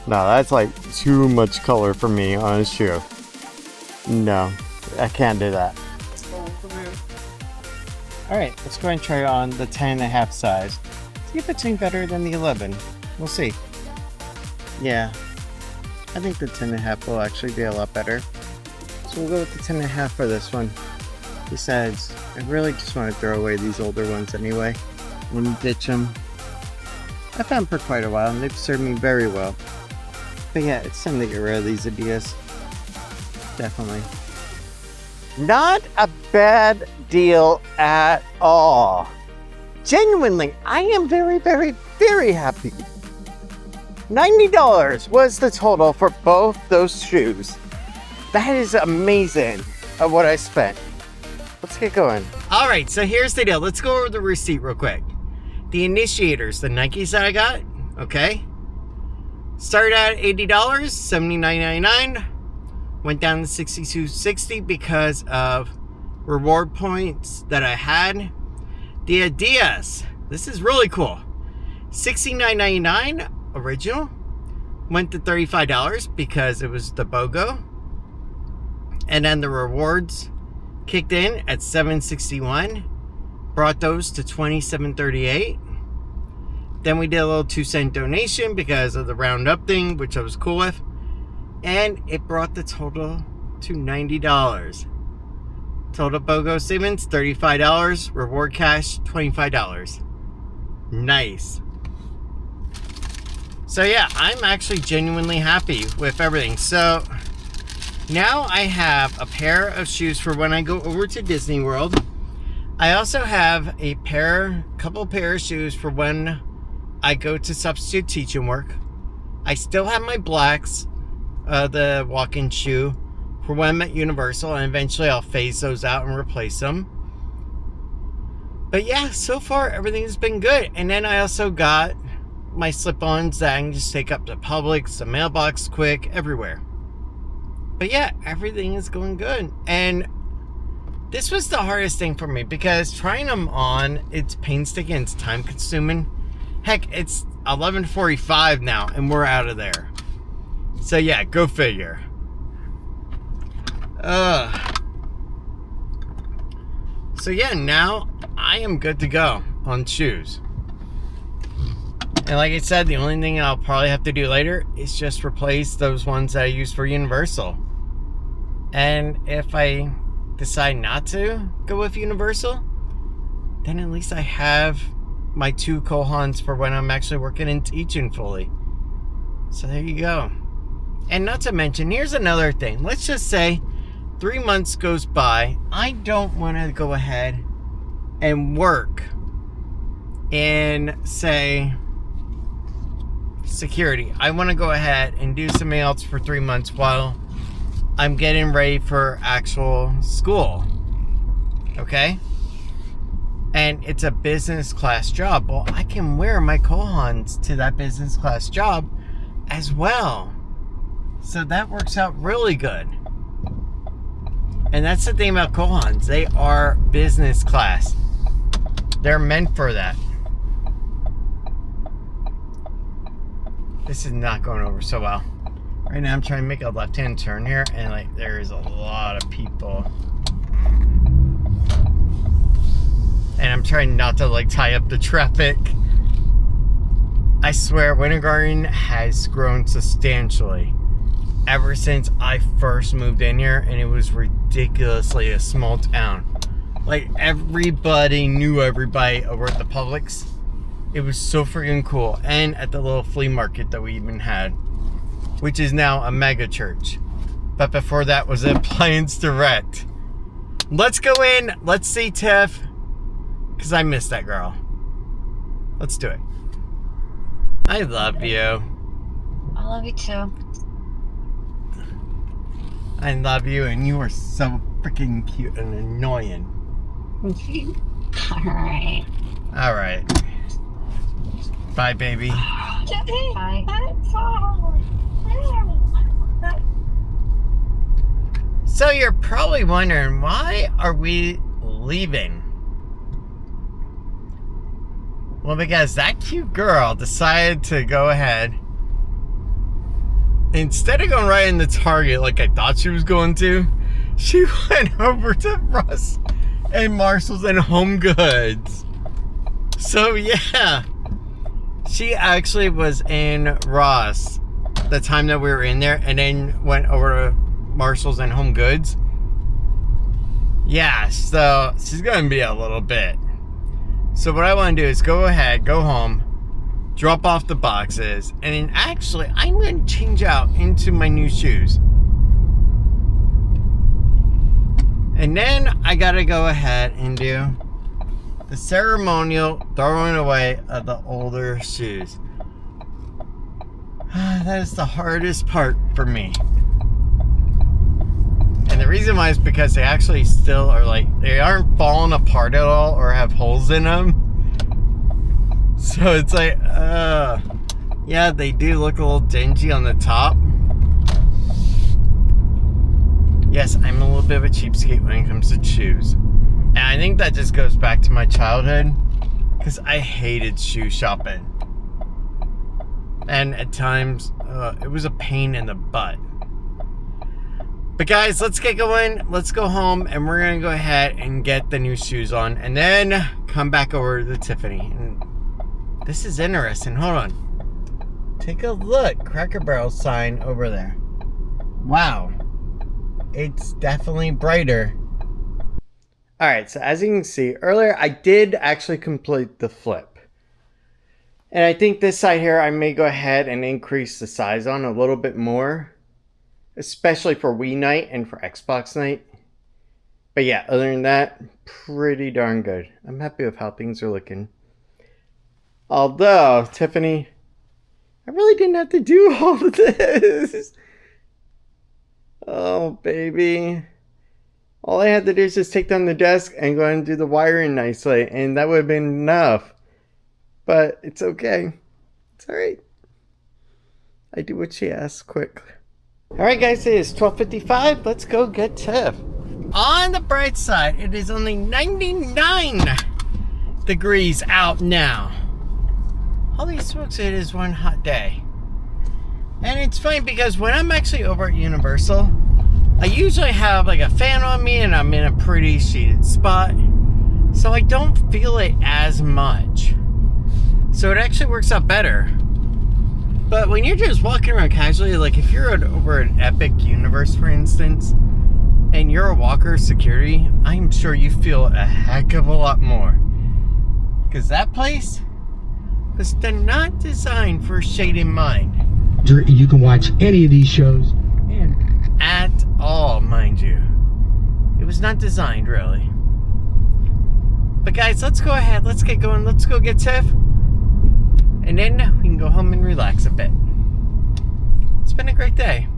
Speaker 1: No, that's like too much color for me on a shoe. No, I can't do that. Alright, let's go and try on the 10.5 size. See if it's any better than the 11. We'll see. Yeah, I think the 10.5 will actually be a lot better. So we'll go with the 10.5 for this one. Besides, I really just want to throw away these older ones anyway. Wouldn't ditch them. I've had them for quite a while and they've served me very well. But yeah, it's time to get rid of these Adidas. Definitely. Not a bad deal at all. Genuinely, I am very, very, very happy. $90 was the total for both those shoes. That is amazing of what I spent. Let's get going. All right, so here's the deal. Let's go over the receipt real quick. The initiators, the Nikes that I got, okay? Started at $80, $79.99. Went down to $62.60 because of reward points that I had. The Adidas, this is really cool. $69.99 original. Went to $35 because it was the BOGO. And then the rewards kicked in at $7.61. Brought those to $27.38. Then we did a little 2-cent donation because of the roundup thing, which I was cool with. And it brought the total to $90. Total BOGO savings, $35. Reward cash, $25. Nice. So yeah, I'm actually genuinely happy with everything. So now I have a pair of shoes for when I go over to Disney World. I also have a couple pair of shoes for when I go to substitute teaching work. I still have my blacks, the walk-in shoe, for when I'm at Universal, and eventually I'll phase those out and replace them. But yeah, so far everything has been good. And then I also got my slip-ons that I can just take up to Publix, the mailbox quick, everywhere. But yeah, everything is going good. And this was the hardest thing for me because trying them on, it's painstaking, it's time consuming. Heck, it's 11:45 now and we're out of there. So yeah, go figure. So yeah, now I am good to go on shoes. And like I said, the only thing I'll probably have to do later is just replace those ones that I use for Universal. And if I decide not to go with Universal, then at least I have my 2 Kohans for when I'm actually working and teaching fully. So there you go. And not to mention, here's another thing. Let's just say 3 months goes by. I don't want to go ahead and work in, say, security. I want to go ahead and do something else for 3 months while I'm getting ready for actual school. Okay? And it's a business class job. Well, I can wear my Kohans to that business class job as well. So that works out really good. And that's the thing about Kohans. They are business class. They're meant for that. This is not going over so well. Right now I'm trying to make a left-hand turn here, and like there's a lot of people. And I'm trying not to like tie up the traffic. I swear Winter Garden has grown substantially ever since I first moved in here, and it was ridiculously a small town. Like everybody knew everybody over at the Publix. It was so freaking cool. And at the little flea market that we even had, which is now a mega church. But before that was Appliance Direct. Let's go in. Let's see Tiff. Because I miss that girl. Let's do it. I love you.
Speaker 3: I love you too.
Speaker 1: I love you, and you are so freaking cute and annoying.
Speaker 3: Alright.
Speaker 1: Alright. Bye, baby.
Speaker 3: Bye.
Speaker 1: So you're probably wondering, why are we leaving? Well, because that cute girl decided to go ahead. Instead of going right into Target like I thought she was going to, she went over to Ross and Marshall's and Home Goods. So yeah, she actually was in Ross the time that we were in there, and then went over to Marshall's and Home Goods. Yeah, so she's gonna be a little bit. So what I want to do is go ahead, go home, drop off the boxes, and then actually I'm going to change out into my new shoes. And then I gotta go ahead and do the ceremonial throwing away of the older shoes. That is the hardest part for me. And the reason why is because they actually still are like, they aren't falling apart at all or have holes in them. So it's like, yeah, they do look a little dingy on the top. Yes, I'm a little bit of a cheapskate when it comes to shoes. And I think that just goes back to my childhood, because I hated shoe shopping. And at times, it was a pain in the butt. But guys, let's get going. Let's go home, and we're going to go ahead and get the new shoes on, and then come back over to Tiffany. And this is interesting. Hold on. Take a look. Cracker Barrel sign over there. Wow. It's definitely brighter. Alright, so as you can see, earlier I did actually complete the flip. And I think this side here I may go ahead and increase the size on a little bit more. especially for Wii night and for Xbox night. But yeah, other than that, pretty darn good. I'm happy with how things are looking. Although, Tiffany, I really didn't have to do all of this. Oh, baby. All I had to do is just take down the desk and go ahead and do the wiring nicely, and that would have been enough. But it's okay. It's alright. I do what she asks quick. Alright guys, it is 12:55. Let's go get Tiff. On the bright side, it is only 99 degrees out now. Holy smokes, it is one hot day. And it's funny because when I'm actually over at Universal, I usually have like a fan on me and I'm in a pretty shaded spot. So I don't feel it as much. So it actually works out better. But when you're just walking around casually, like if you're over at Epic Universe, for instance, and you're a walker security, I'm sure you feel a heck of a lot more. Because that place was not designed for shade in mind.
Speaker 4: You can watch any of these shows. And
Speaker 1: at all, mind you. It was not designed, really. But guys, let's go ahead. Let's get going. Let's go get Tiff. And then we can go home and relax a bit. It's been a great day.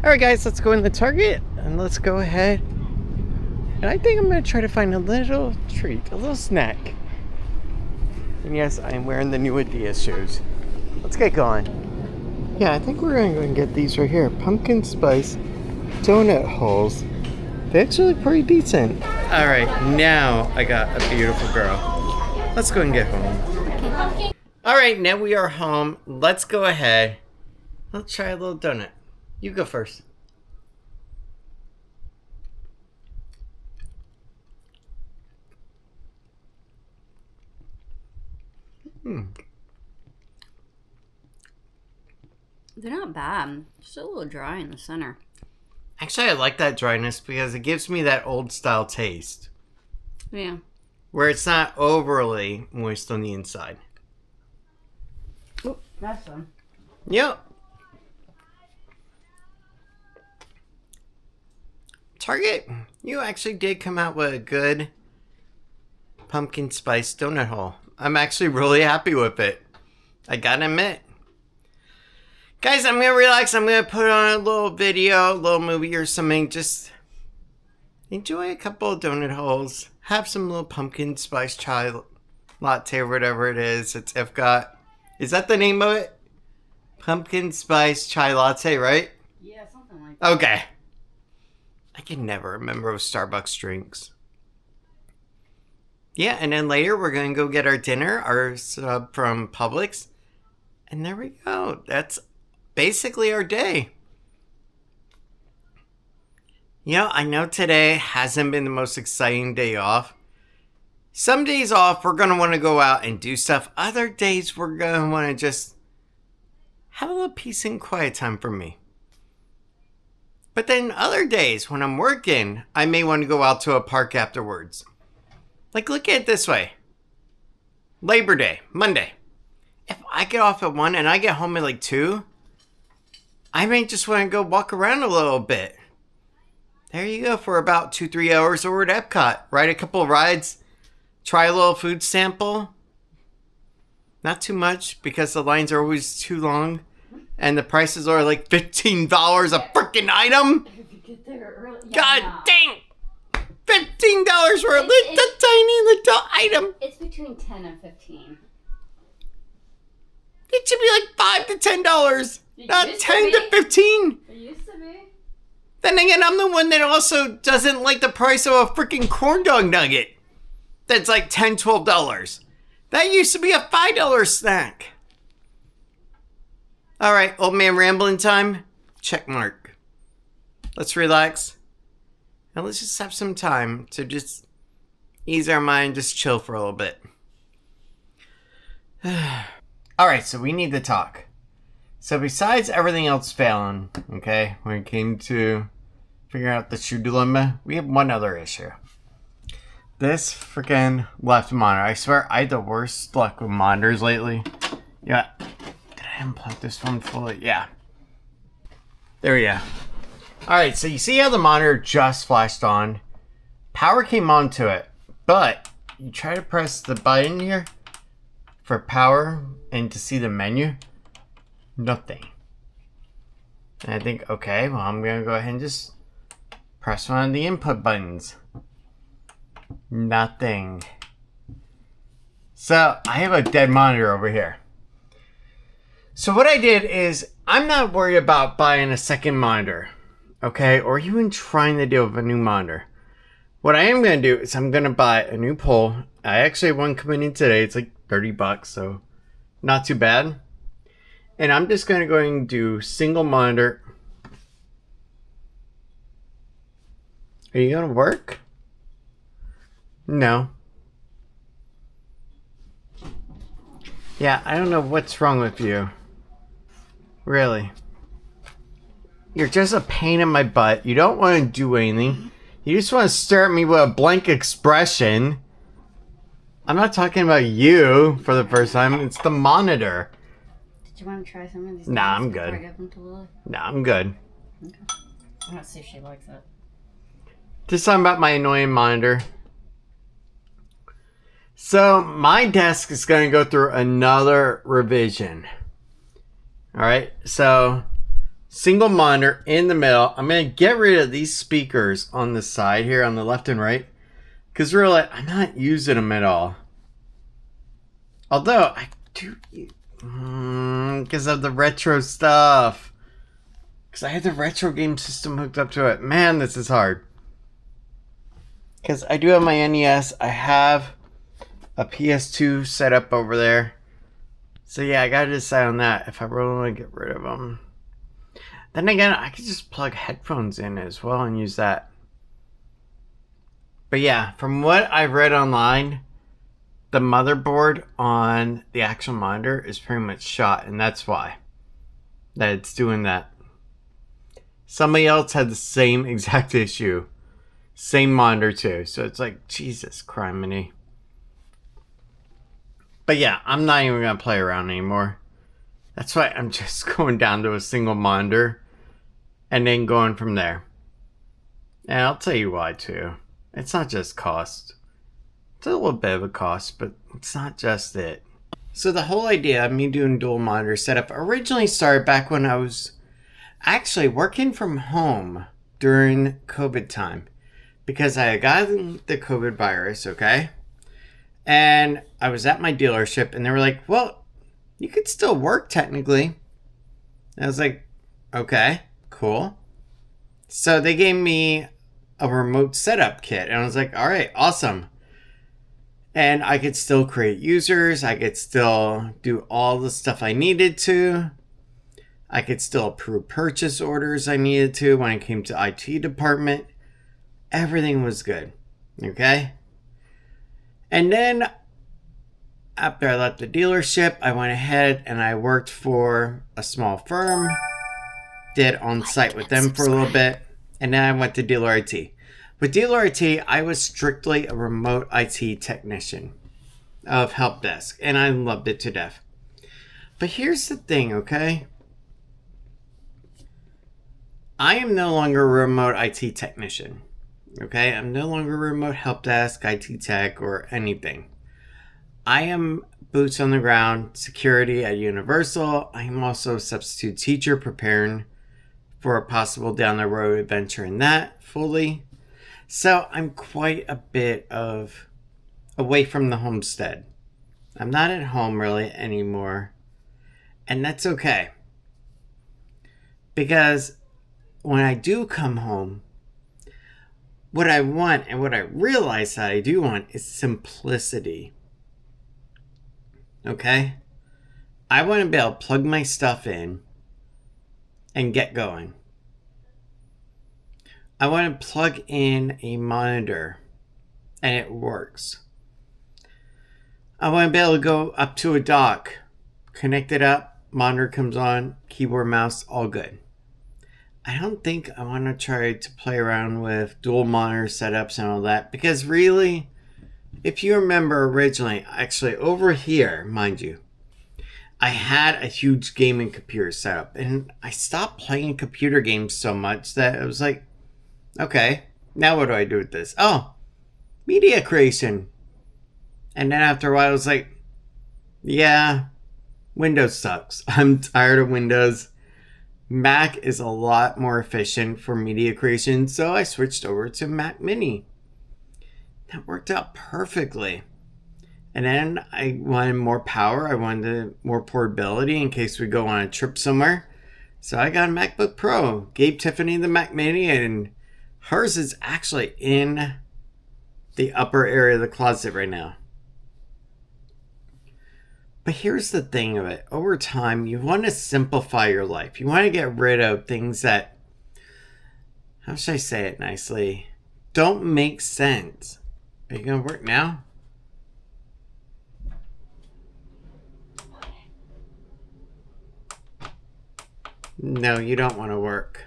Speaker 1: Alright guys, let's go in the Target and let's go ahead. And I think I'm going to try to find a little treat, a little snack. And yes, I am wearing the new Adidas shoes. Let's get going. Yeah, I think we're going to go and get these right here. Pumpkin spice donut holes. They actually look pretty decent. Alright, now I got a beautiful girl. Let's go and get home. Alright, now we are home. Let's go ahead. Let's try a little donut. You go first.
Speaker 2: They're not bad. Just a little dry in the center.
Speaker 1: Actually, I like that dryness because it gives me that old style taste.
Speaker 2: Yeah.
Speaker 1: Where it's not overly moist on the inside.
Speaker 2: Oh, that's one.
Speaker 1: Yep. Target, you actually did come out with a good pumpkin spice donut hole. I'm actually really happy with it. I gotta admit. Guys, I'm gonna relax. I'm gonna put on a little video, a little movie or something. Just enjoy a couple of donut holes. Have some little pumpkin spice chai latte or whatever it is. It's Ifgot. Is that the name of it? Pumpkin spice chai latte, right?
Speaker 2: Yeah, something like that.
Speaker 1: Okay. I can never remember with Starbucks drinks. Yeah, and then later we're going to go get our dinner, our sub from Publix. And there we go. That's basically our day. You know, I know today hasn't been the most exciting day off. Some days off, we're going to want to go out and do stuff. Other days, we're going to want to just have a little peace and quiet time for me. But then other days, when I'm working, I may want to go out to a park afterwards. Like, look at it this way. Labor Day, Monday. If I get off at 1 and I get home at like 2, I may just want to go walk around a little bit. There you go, for about 2-3 hours over at Epcot. Ride a couple of rides. Try a little food sample. Not too much, because the lines are always too long. And the prices are like $15 a freaking item.
Speaker 2: If you get there early.
Speaker 1: God dang! $15 for a tiny little item.
Speaker 2: It's between 10 and 15.
Speaker 1: It should be like $5 to $10, not
Speaker 2: used to
Speaker 1: 10 to
Speaker 2: be.
Speaker 1: 15.
Speaker 2: It used to be.
Speaker 1: Then again, I'm the one that also doesn't like the price of a freaking corn dog nugget. That's like $10, $12. That used to be a $5 snack. All right, old man rambling time. Check mark. Let's relax. And let's just have some time to just ease our mind, just chill for a little bit. All right, so we need to talk. So besides everything else failing, okay, when it came to figuring out the shoe dilemma, we have one other issue. This freaking left monitor. I swear I had the worst luck with monitors lately. Yeah. Did I unplug this one fully? Yeah. There we go. Alright, so you see how the monitor just flashed on? Power came onto it, but you try to press the button here for power and to see the menu. Nothing. And I think, okay, well, I'm going to go ahead and just press one of the input buttons. Nothing. So I have a dead monitor over here. So what I did is, I'm not worried about buying a second monitor, okay, or even trying to deal with a new monitor. What I am going to do is I'm going to buy a new pole. I actually have one coming in today. It's like $30, so not too bad. And I'm just going to go and do single monitor. Are you going to work? No. Yeah, I don't know what's wrong with you. Really. You're just a pain in my butt. You don't want to do anything. You just want to stare at me with a blank expression. I'm not talking about you for the first time. It's the monitor.
Speaker 2: Did you want to try some of these?
Speaker 1: Nah, I'm
Speaker 2: before
Speaker 1: good.
Speaker 2: I give them to Lily?
Speaker 1: Nah, I'm good.
Speaker 2: Okay. I'm gonna see if she likes it.
Speaker 1: Just talking about my annoying monitor. So, my desk is going to go through another revision. Alright, so single monitor in the middle. I'm going to get rid of these speakers on the side here on the left and right. Because really, I'm not using them at all. Although, I do... because of the retro stuff. Because I have the retro game system hooked up to it. Man, this is hard. Because I do have my NES. I have a PS2 set up over there. So yeah, I gotta decide on that if I really want to get rid of them. Then again, I could just plug headphones in as well and use that. But yeah, from what I've read online, the motherboard on the actual monitor is pretty much shot, and that's why that it's doing that. Somebody else had the same exact issue. Same monitor too. So it's like, Jesus criminy. But yeah, I'm not even going to play around anymore. That's why I'm just going down to a single monitor and then going from there. And I'll tell you why too. It's not just cost. It's a little bit of a cost, but it's not just it. So the whole idea of me doing dual monitor setup originally started back when I was actually working from home during COVID time. Because I had gotten the COVID virus, okay? And I was at my dealership and they were like, well, you could still work technically. And I was like, okay, cool. So they gave me a remote setup kit. And I was like, all right, awesome. And I could still create users. I could still do all the stuff I needed to. I could still approve purchase orders I needed to when it came to IT department. Everything was good. Okay? And then after I left the dealership, I went ahead and I worked for a small firm. Did on-site with them for a little bit. And then I went to Dealer IT. With Dealer IT, I was strictly a remote IT technician of help desk. And I loved it to death. But here's the thing, okay? I am no longer a remote IT technician. Okay, I'm no longer remote help desk, IT tech, or anything. I am boots on the ground, security at Universal. I am also a substitute teacher preparing for a possible down the road adventure in that fully. So I'm quite a bit of away from the homestead. I'm not at home really anymore. And that's okay. Because when I do come home, what I want and what I realize that I do want is simplicity. Okay? I want to be able to plug my stuff in and get going. I want to plug in a monitor and it works. I want to be able to go up to a dock, connect it up, monitor comes on, keyboard, mouse, all good. I don't think I want to try to play around with dual monitor setups and all that. Because really, if you remember originally, actually over here, mind you, I had a huge gaming computer set up, and I stopped playing computer games so much that I was like, okay, now what do I do with this? Oh, media creation. And then after a while, I was like, yeah, Windows sucks. I'm tired of Windows. Mac is a lot more efficient for media creation, so I switched over to Mac Mini. That worked out perfectly. And then I wanted more power. I wanted more portability in case we go on a trip somewhere. So I got a MacBook Pro. Gave Tiffany the Mac Mini, and hers is actually in the upper area of the closet right now. But here's the thing of it. Over time, you want to simplify your life. You want to get rid of things that, how should I say it nicely, don't make sense. Are you going to work now? No, you don't want to work.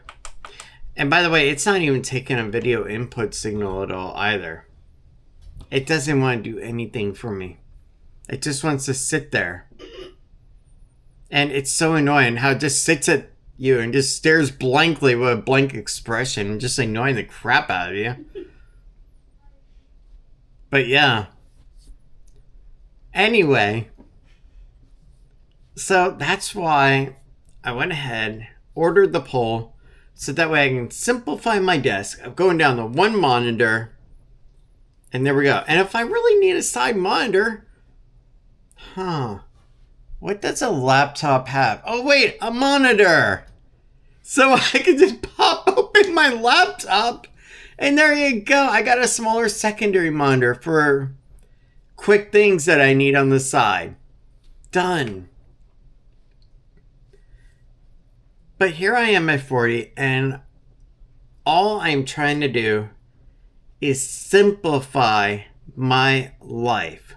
Speaker 1: And by the way, it's not even taking a video input signal at all either. It doesn't want to do anything for me. It just wants to sit there. And it's so annoying how it just sits at you and just stares blankly with a blank expression, just annoying the crap out of you. But yeah. Anyway. So that's why I went ahead, ordered the poll, so that way I can simplify my desk of going down to one monitor. And there we go. And if I really need a side monitor, what does a laptop have? Oh wait, a monitor! So I can just pop open my laptop, and there you go. I got a smaller secondary monitor for quick things that I need on the side. Done. But here I am at 40, and all I'm trying to do is simplify my life.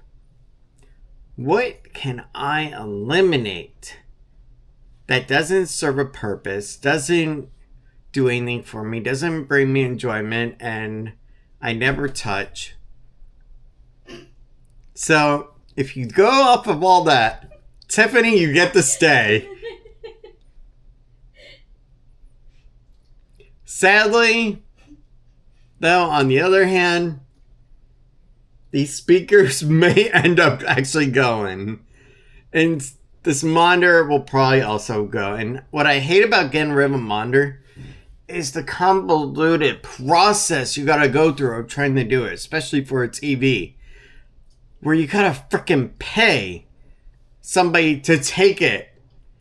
Speaker 1: What can I eliminate that doesn't serve a purpose, doesn't do anything for me, doesn't bring me enjoyment, and I never touch? So, if you go off of all that, Tiffany, you get to stay. Sadly, though, on the other hand, these speakers may end up actually going. And this monitor will probably also go. And what I hate about getting rid of a monitor is the convoluted process you gotta go through of trying to do it, especially for a TV, where you gotta freaking pay somebody to take it,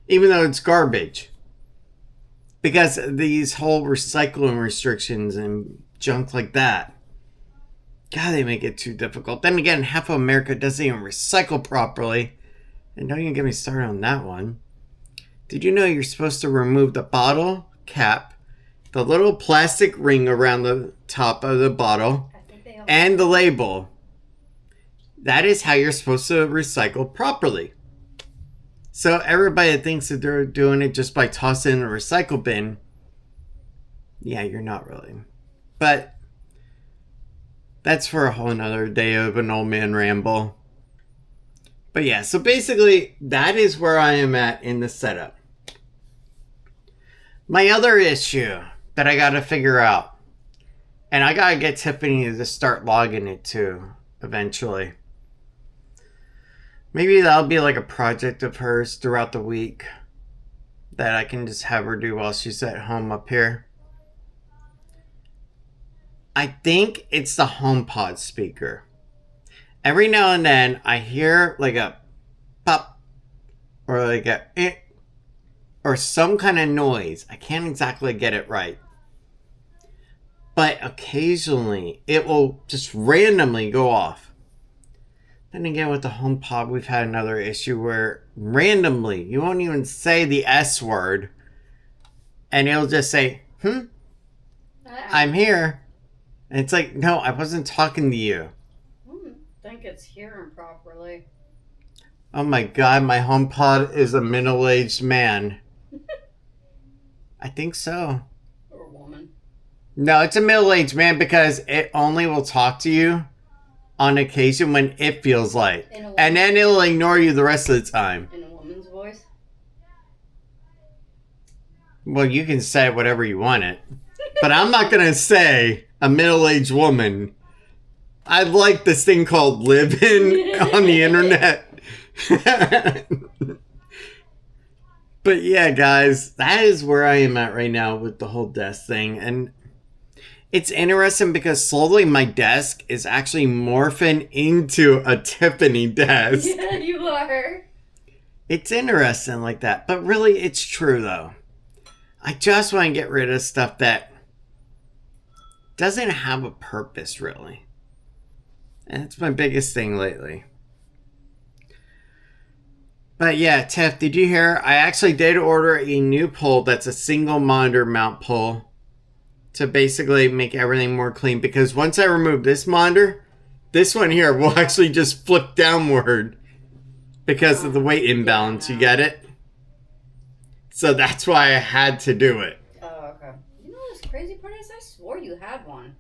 Speaker 1: even though it's garbage. Because these whole recycling restrictions and junk like that. God, they make it too difficult. Then again, half of America doesn't even recycle properly. And don't even get me started on that one. Did you know you're supposed to remove the bottle cap, the little plastic ring around the top of the bottle, and the label? That is how you're supposed to recycle properly. So everybody that thinks that they're doing it just by tossing in a recycle bin, yeah, you're not really. But that's for a whole nother day of an old man ramble. But yeah, so basically that is where I am at in the setup. My other issue that I gotta figure out, and I gotta get Tiffany to start logging it too, eventually. Maybe that'll be like a project of hers throughout the week that I can just have her do while she's at home up here. I think it's the HomePod speaker. Every now and then I hear like a pop or like a eh, or some kind of noise. I can't exactly get it right. But occasionally it will just randomly go off. Then again, with the HomePod, we've had another issue where randomly, you won't even say the S word, and it'll just say, I'm here. And it's like, no, I wasn't talking to you.
Speaker 2: I think it's hearing properly.
Speaker 1: Oh my God, my HomePod is a middle-aged man. I think so.
Speaker 2: Or a woman.
Speaker 1: No, it's a middle-aged man because it only will talk to you on occasion when it feels like. And then it'll ignore you the rest of the time.
Speaker 2: In a woman's voice?
Speaker 1: Well, you can say whatever you want it. But I'm not going to say a middle-aged woman. I like this thing called living on the internet. But yeah, guys, that is where I am at right now with the whole desk thing. And it's interesting because slowly my desk is actually morphing into a Tiffany desk.
Speaker 2: Yeah, you are.
Speaker 1: It's interesting like that. But really, it's true, though. I just want to get rid of stuff that doesn't have a purpose, really. And it's my biggest thing lately. But yeah, Tiff, did you hear? I actually did order a new pole that's a single monitor mount pole to basically make everything more clean. Because once I remove this monitor, this one here will actually just flip downward because of the weight imbalance. You get it? So that's why I had to do it.
Speaker 2: Oh, okay. You know what's crazy part is? I swore you had one.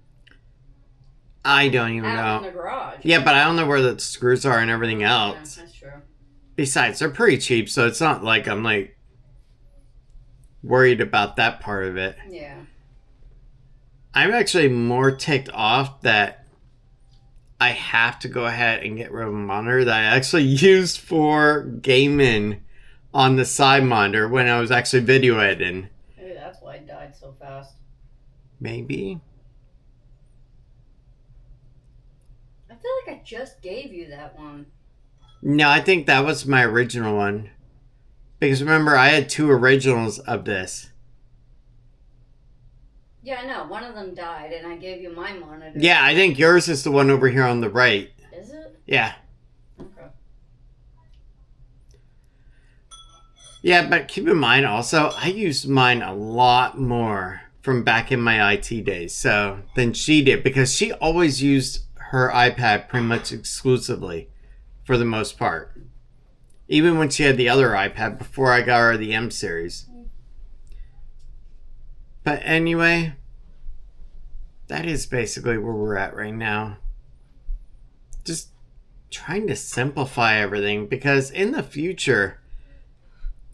Speaker 1: I don't even
Speaker 2: Out
Speaker 1: know.
Speaker 2: in the garage.
Speaker 1: Yeah, but I don't know where the screws are and everything else.
Speaker 2: Yeah, that's true.
Speaker 1: Besides, they're pretty cheap, so it's not like I'm like worried about that part of it.
Speaker 2: Yeah.
Speaker 1: I'm actually more ticked off that I have to go ahead and get rid of a monitor that I actually used for gaming on the side monitor when I was actually video editing.
Speaker 2: Maybe that's why it died so fast.
Speaker 1: Maybe.
Speaker 2: I feel like I just gave you that one.
Speaker 1: No, I think that was my original one. Because remember, I had 2 originals of this.
Speaker 2: Yeah, I know. One of them died, and I gave you my monitor.
Speaker 1: Yeah, I think yours is the one over here on the right.
Speaker 2: Is it?
Speaker 1: Yeah.
Speaker 2: Okay.
Speaker 1: Yeah, but keep in mind also, I used mine a lot more from back in my IT days so than she did because she always used her iPad pretty much exclusively for the most part. Even when she had the other iPad before I got her the M series. But anyway, that is basically where we're at right now. Just trying to simplify everything because in the future,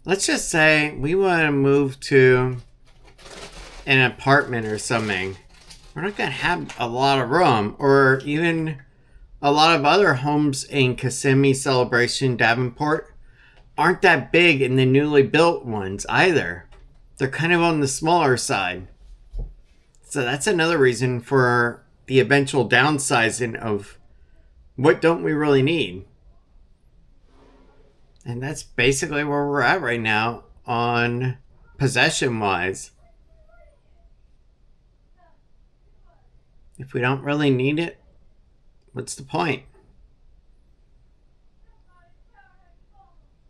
Speaker 1: let's just say we want to move to an apartment or something. We're not going to have a lot of room or even a lot of other homes in Kissimmee, Celebration, Davenport aren't that big in the newly built ones either. They're kind of on the smaller side. So that's another reason for the eventual downsizing of what don't we really need. And that's basically where we're at right now on possession-wise. If we don't really need it, what's the point?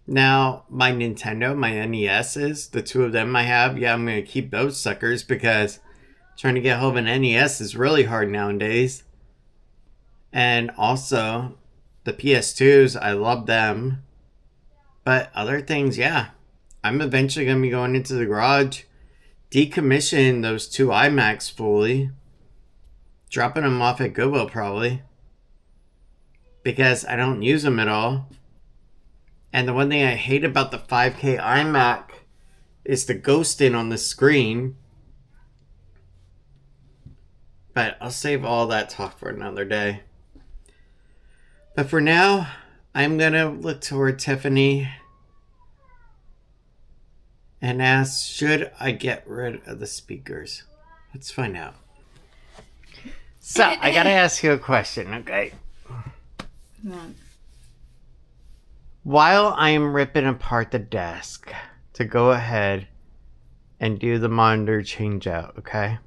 Speaker 1: Now, my Nintendo, my NESs, the 2 of them I have, yeah, I'm going to keep those suckers because trying to get hold of an NES is really hard nowadays. And also, the PS2s, I love them. But other things, yeah. I'm eventually going to be going into the garage, decommissioning those 2 iMacs fully, dropping them off at Goodwill probably, because I don't use them at all. And the one thing I hate about the 5K iMac is the ghosting on the screen. But I'll save all that talk for another day. But for now, I'm going to look toward Tiffany and ask, should I get rid of the speakers? Let's find out. So, I got to ask you a question, okay? While I am ripping apart the desk to go ahead and do the monitor change out, okay?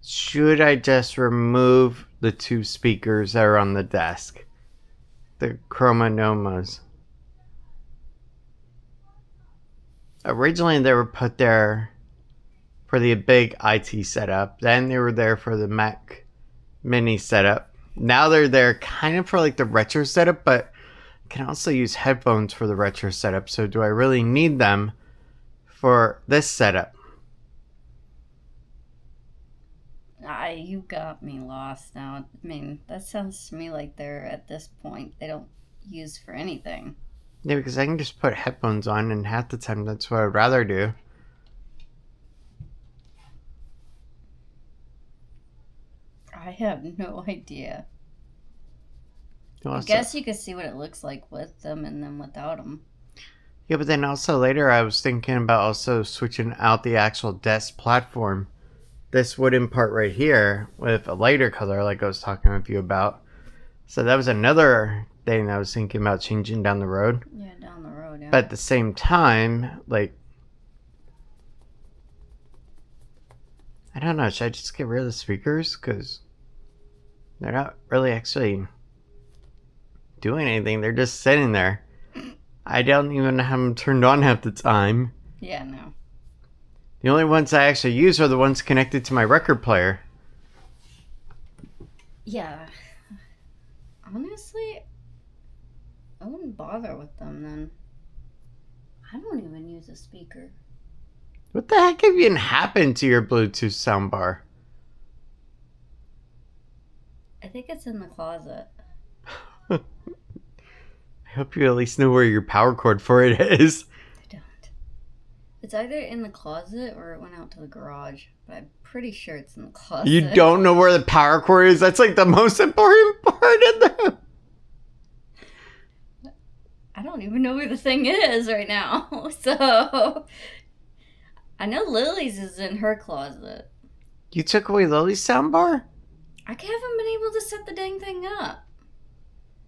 Speaker 1: Should I just remove the 2 speakers that are on the desk? The Chromanomas. Originally they were put there for the big IT setup. Then they were there for the Mac Mini setup. Now they're there kind of for like the retro setup, but can also use headphones for the retro setup. So do I really need them for this setup?
Speaker 2: You got me lost now. I mean, that sounds to me like they're at this point they don't use for anything.
Speaker 1: Yeah, because I can just put headphones on and half the time that's what I'd rather do.
Speaker 2: I have no idea. I
Speaker 1: Also,
Speaker 2: guess you could see what it looks like with them and then without them.
Speaker 1: yeah, but then also later I was thinking about also switching out the actual desk platform. This wooden part right here with a lighter color like I was talking with you about. So that was another thing I was thinking about changing down the road.
Speaker 2: Yeah, down the road, yeah.
Speaker 1: But at the same time, like, I don't know, should I just get rid of the speakers? Because they're not really actually doing anything. They're just sitting there. I don't even have them turned on half the time.
Speaker 2: Yeah, no.
Speaker 1: The only ones I actually use are the ones connected to my record player.
Speaker 2: Yeah. Honestly, I wouldn't bother with them then. I don't even use a speaker.
Speaker 1: What the heck even happened to your Bluetooth soundbar?
Speaker 2: I think it's in the closet.
Speaker 1: I hope you at least know where your power cord for it is.
Speaker 2: I don't. It's either in the closet or it went out to the garage, but I'm pretty sure it's in the closet.
Speaker 1: You don't know where the power cord is? That's like the most important part of the...
Speaker 2: I don't even know where the thing is right now. So, I know Lily's is in her closet.
Speaker 1: You took away Lily's soundbar?
Speaker 2: I haven't been able to set the dang thing up.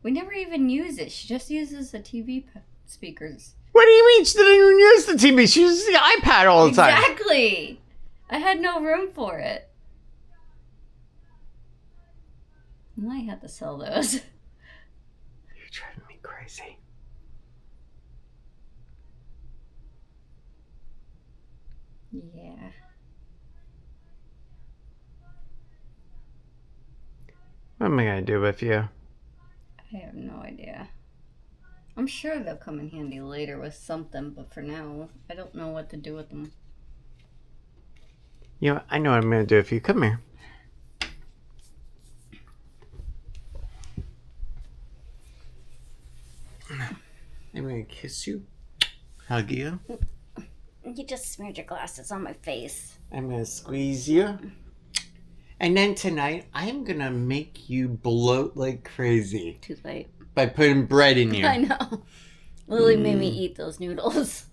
Speaker 2: We never even use it. She just uses the TV speakers.
Speaker 1: What do you mean she didn't even use the TV? She uses the iPad all the time.
Speaker 2: Exactly. I had no room for it. I might have to sell those.
Speaker 1: You're driving me crazy.
Speaker 2: Yeah.
Speaker 1: What am I going to do with you?
Speaker 2: I have no idea. I'm sure they'll come in handy later with something, but for now, I don't know what to do with them.
Speaker 1: You know, I know what I'm going to do with you. Come here. I'm going to kiss you. Hug you.
Speaker 2: You just smeared your glasses on my face.
Speaker 1: I'm going to squeeze you. And then tonight, I'm going to make you bloat like crazy.
Speaker 2: Too late.
Speaker 1: By putting bread in you.
Speaker 2: I know. Lily made me eat those noodles.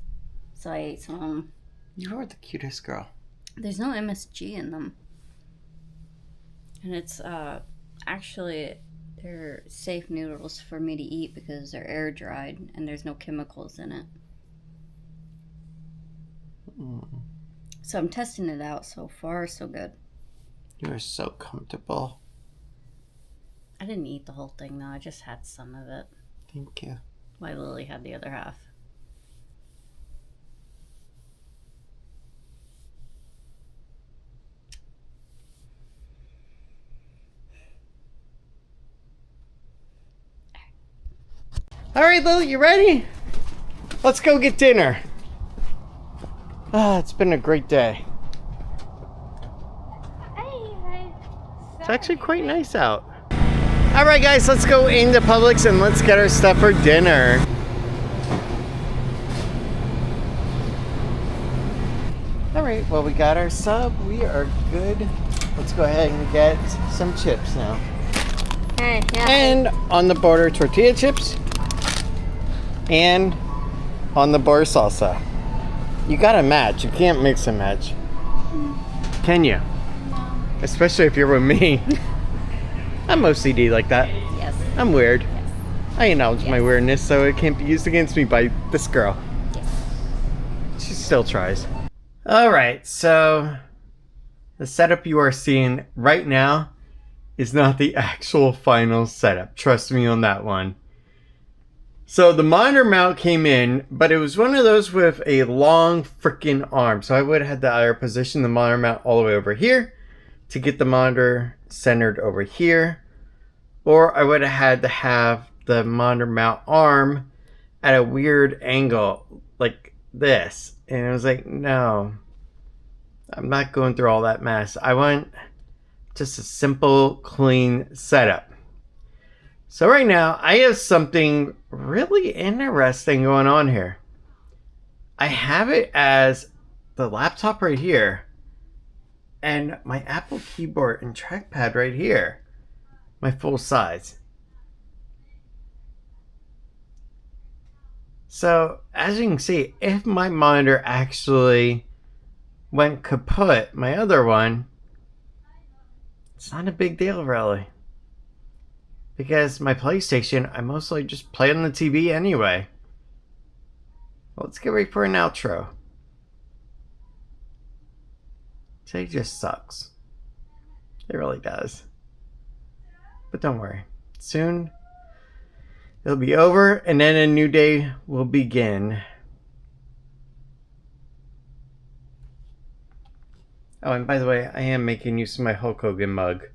Speaker 2: So I ate some.
Speaker 1: You are the cutest girl.
Speaker 2: There's no MSG in them. And it's actually, they're safe noodles for me to eat because they're air dried and there's no chemicals in it. So I'm testing it out. So far, so good.
Speaker 1: You are so comfortable.
Speaker 2: I didn't eat the whole thing though. I just had some of it.
Speaker 1: Thank you.
Speaker 2: While Lily had the other half.
Speaker 1: All right, Lily, you ready? Let's go get dinner. Ah, it's been a great day. It's actually quite nice out. All right, guys, let's go into Publix and let's get our stuff for dinner. All right, well, we got our sub. We are good. Let's go ahead and get some chips now.
Speaker 2: Hey, yeah.
Speaker 1: And on the border, tortilla chips. And on the bar, salsa. You gotta match. You can't mix and match. Can you?
Speaker 2: No.
Speaker 1: Especially if you're with me. I'm OCD like that.
Speaker 2: Yes.
Speaker 1: I'm weird.
Speaker 2: Yes.
Speaker 1: I acknowledge my weirdness, so it can't be used against me by this girl.
Speaker 2: Yes.
Speaker 1: She still tries. Alright, so the setup you are seeing right now is not the actual final setup. Trust me on that one. So the monitor mount came in, but it was one of those with a long freaking arm. So I would have had to either position the monitor mount all the way over here to get the monitor centered over here, or I would have had to have the monitor mount arm at a weird angle like this. And I was like, no, I'm not going through all that mess. I want just a simple, clean setup. So right now, I have something really interesting going on here. I have it as the laptop right here. and my Apple keyboard and trackpad right here. My full size. So, as you can see, if my monitor actually went kaput, my other one, it's not a big deal really. Because my PlayStation, I mostly just play on the TV anyway. Well, let's get ready for an outro. Today just sucks. It really does. But don't worry. Soon, it'll be over, and then a new day will begin. Oh, and by the way, I am making use of my Hulk Hogan mug.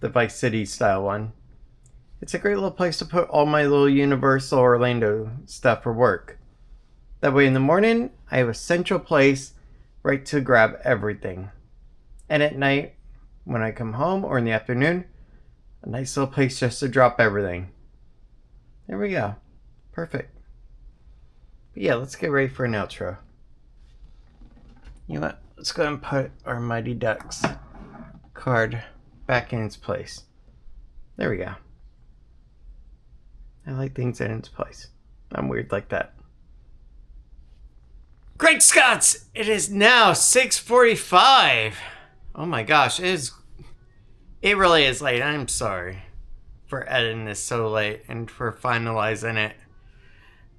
Speaker 1: The Vice City style one. It's a great little place to put all my little Universal Orlando stuff for work. That way in the morning, I have a central place right to grab everything. And at night, when I come home or in the afternoon, a nice little place just to drop everything. There we go. Perfect. But yeah, let's get ready for an outro. You know what? Let's go ahead and put our Mighty Ducks card back in its place. There we go. I like things in its place. I'm weird like that. Great Scots! It is now 6:45. Oh my gosh, it really is late. I'm sorry for editing this so late and for finalizing it.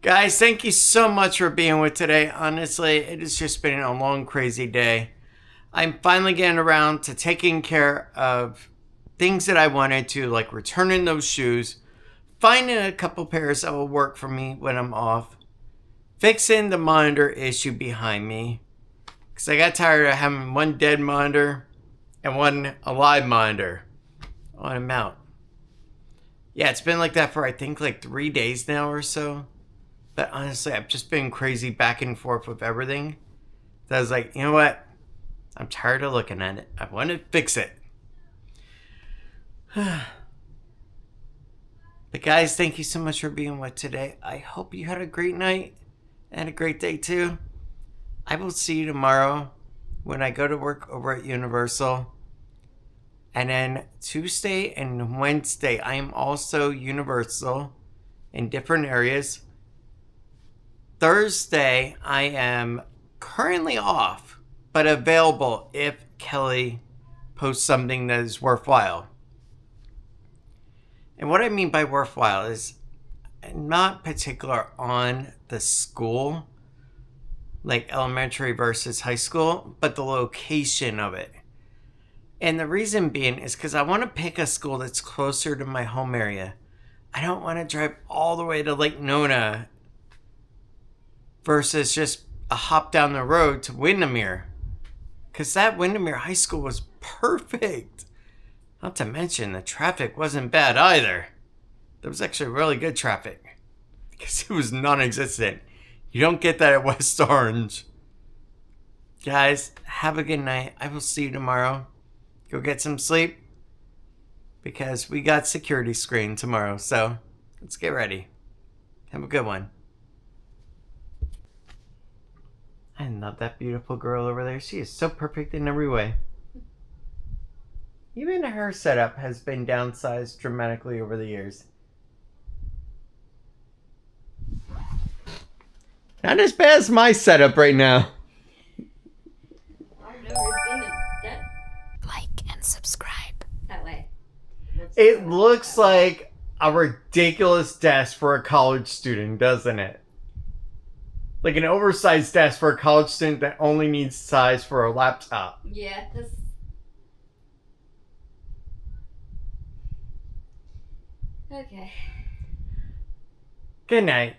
Speaker 1: Guys, thank you so much for being with today. Honestly, it has just been a long, crazy day. I'm finally getting around to taking care of things that I wanted to, like returning those shoes, finding a couple pairs that will work for me when I'm off, fixing the monitor issue behind me, because I got tired of having one dead monitor and one alive monitor on a mount. Yeah, it's been like that for I think like 3 days now or so. But honestly, I've just been crazy back and forth with everything. So I was like, you know what? I'm tired of looking at it. I want to fix it. But guys, thank you so much for being with today. I hope you had a great night and a great day too. I will see you tomorrow when I go to work over at Universal. And then Tuesday and Wednesday, I am also Universal in different areas. Thursday, I am currently off, but available if Kelly posts something that is worthwhile. And what I mean by worthwhile is not particular on the school, like elementary versus high school, but the location of it. And the reason being is because I want to pick a school that's closer to my home area. I don't want to drive all the way to Lake Nona versus just a hop down the road to Windermere. Because that Windermere High School was perfect. Not to mention the traffic wasn't bad either. There was actually really good traffic. Because it was non-existent. You don't get that at West Orange. Guys, have a good night. I will see you tomorrow. Go get some sleep. Because we got security screen tomorrow. So, let's get ready. Have a good one. I love that beautiful girl over there. She is so perfect in every way. Even her setup has been downsized dramatically over the years. Not as bad as my setup right now.
Speaker 2: I've never seen it that
Speaker 5: Like and subscribe.
Speaker 2: that way.
Speaker 1: It looks like a ridiculous desk for a college student, doesn't it? Like an oversized desk for a college student that only needs size for a laptop.
Speaker 2: Yeah, this. Okay.
Speaker 1: Good night.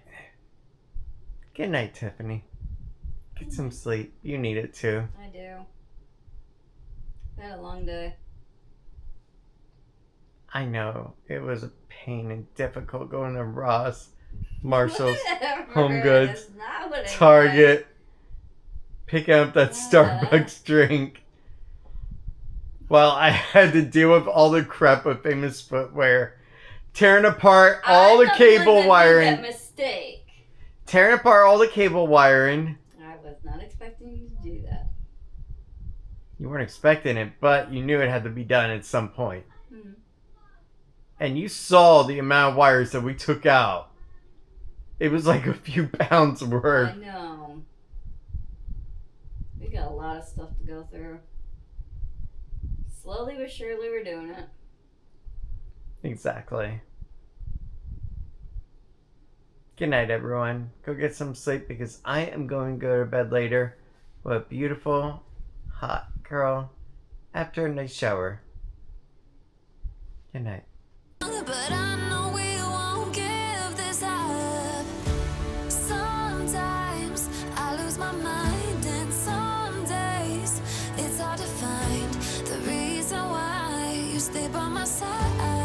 Speaker 1: Good night, Tiffany. Get some sleep. You need it too.
Speaker 2: I do. Had a long day.
Speaker 1: I know. It was a pain and difficult going to Ross, Marshall's,
Speaker 2: Whatever.
Speaker 1: Home Goods,
Speaker 2: It's not what it
Speaker 1: Target, picking up that Starbucks drink. While I had to deal with all the crap of Famous Footwear. Tearing apart all the cable wiring.
Speaker 2: That mistake.
Speaker 1: Tearing apart all the cable wiring.
Speaker 2: I was not expecting you to do that.
Speaker 1: You weren't expecting it, but you knew it had to be done at some point.
Speaker 2: Mm.
Speaker 1: And you saw the amount of wires that we took out. It was like a few pounds worth.
Speaker 2: I know. We got a lot of stuff to go through. Slowly but surely we're doing it.
Speaker 1: Exactly. Good night, everyone. Go get some sleep because I am going to go to bed later with a beautiful, hot girl after a nice shower. Good night.
Speaker 5: But I know we won't give this up. Sometimes I lose my mind, and some days it's hard to find the reason why you stay by my side.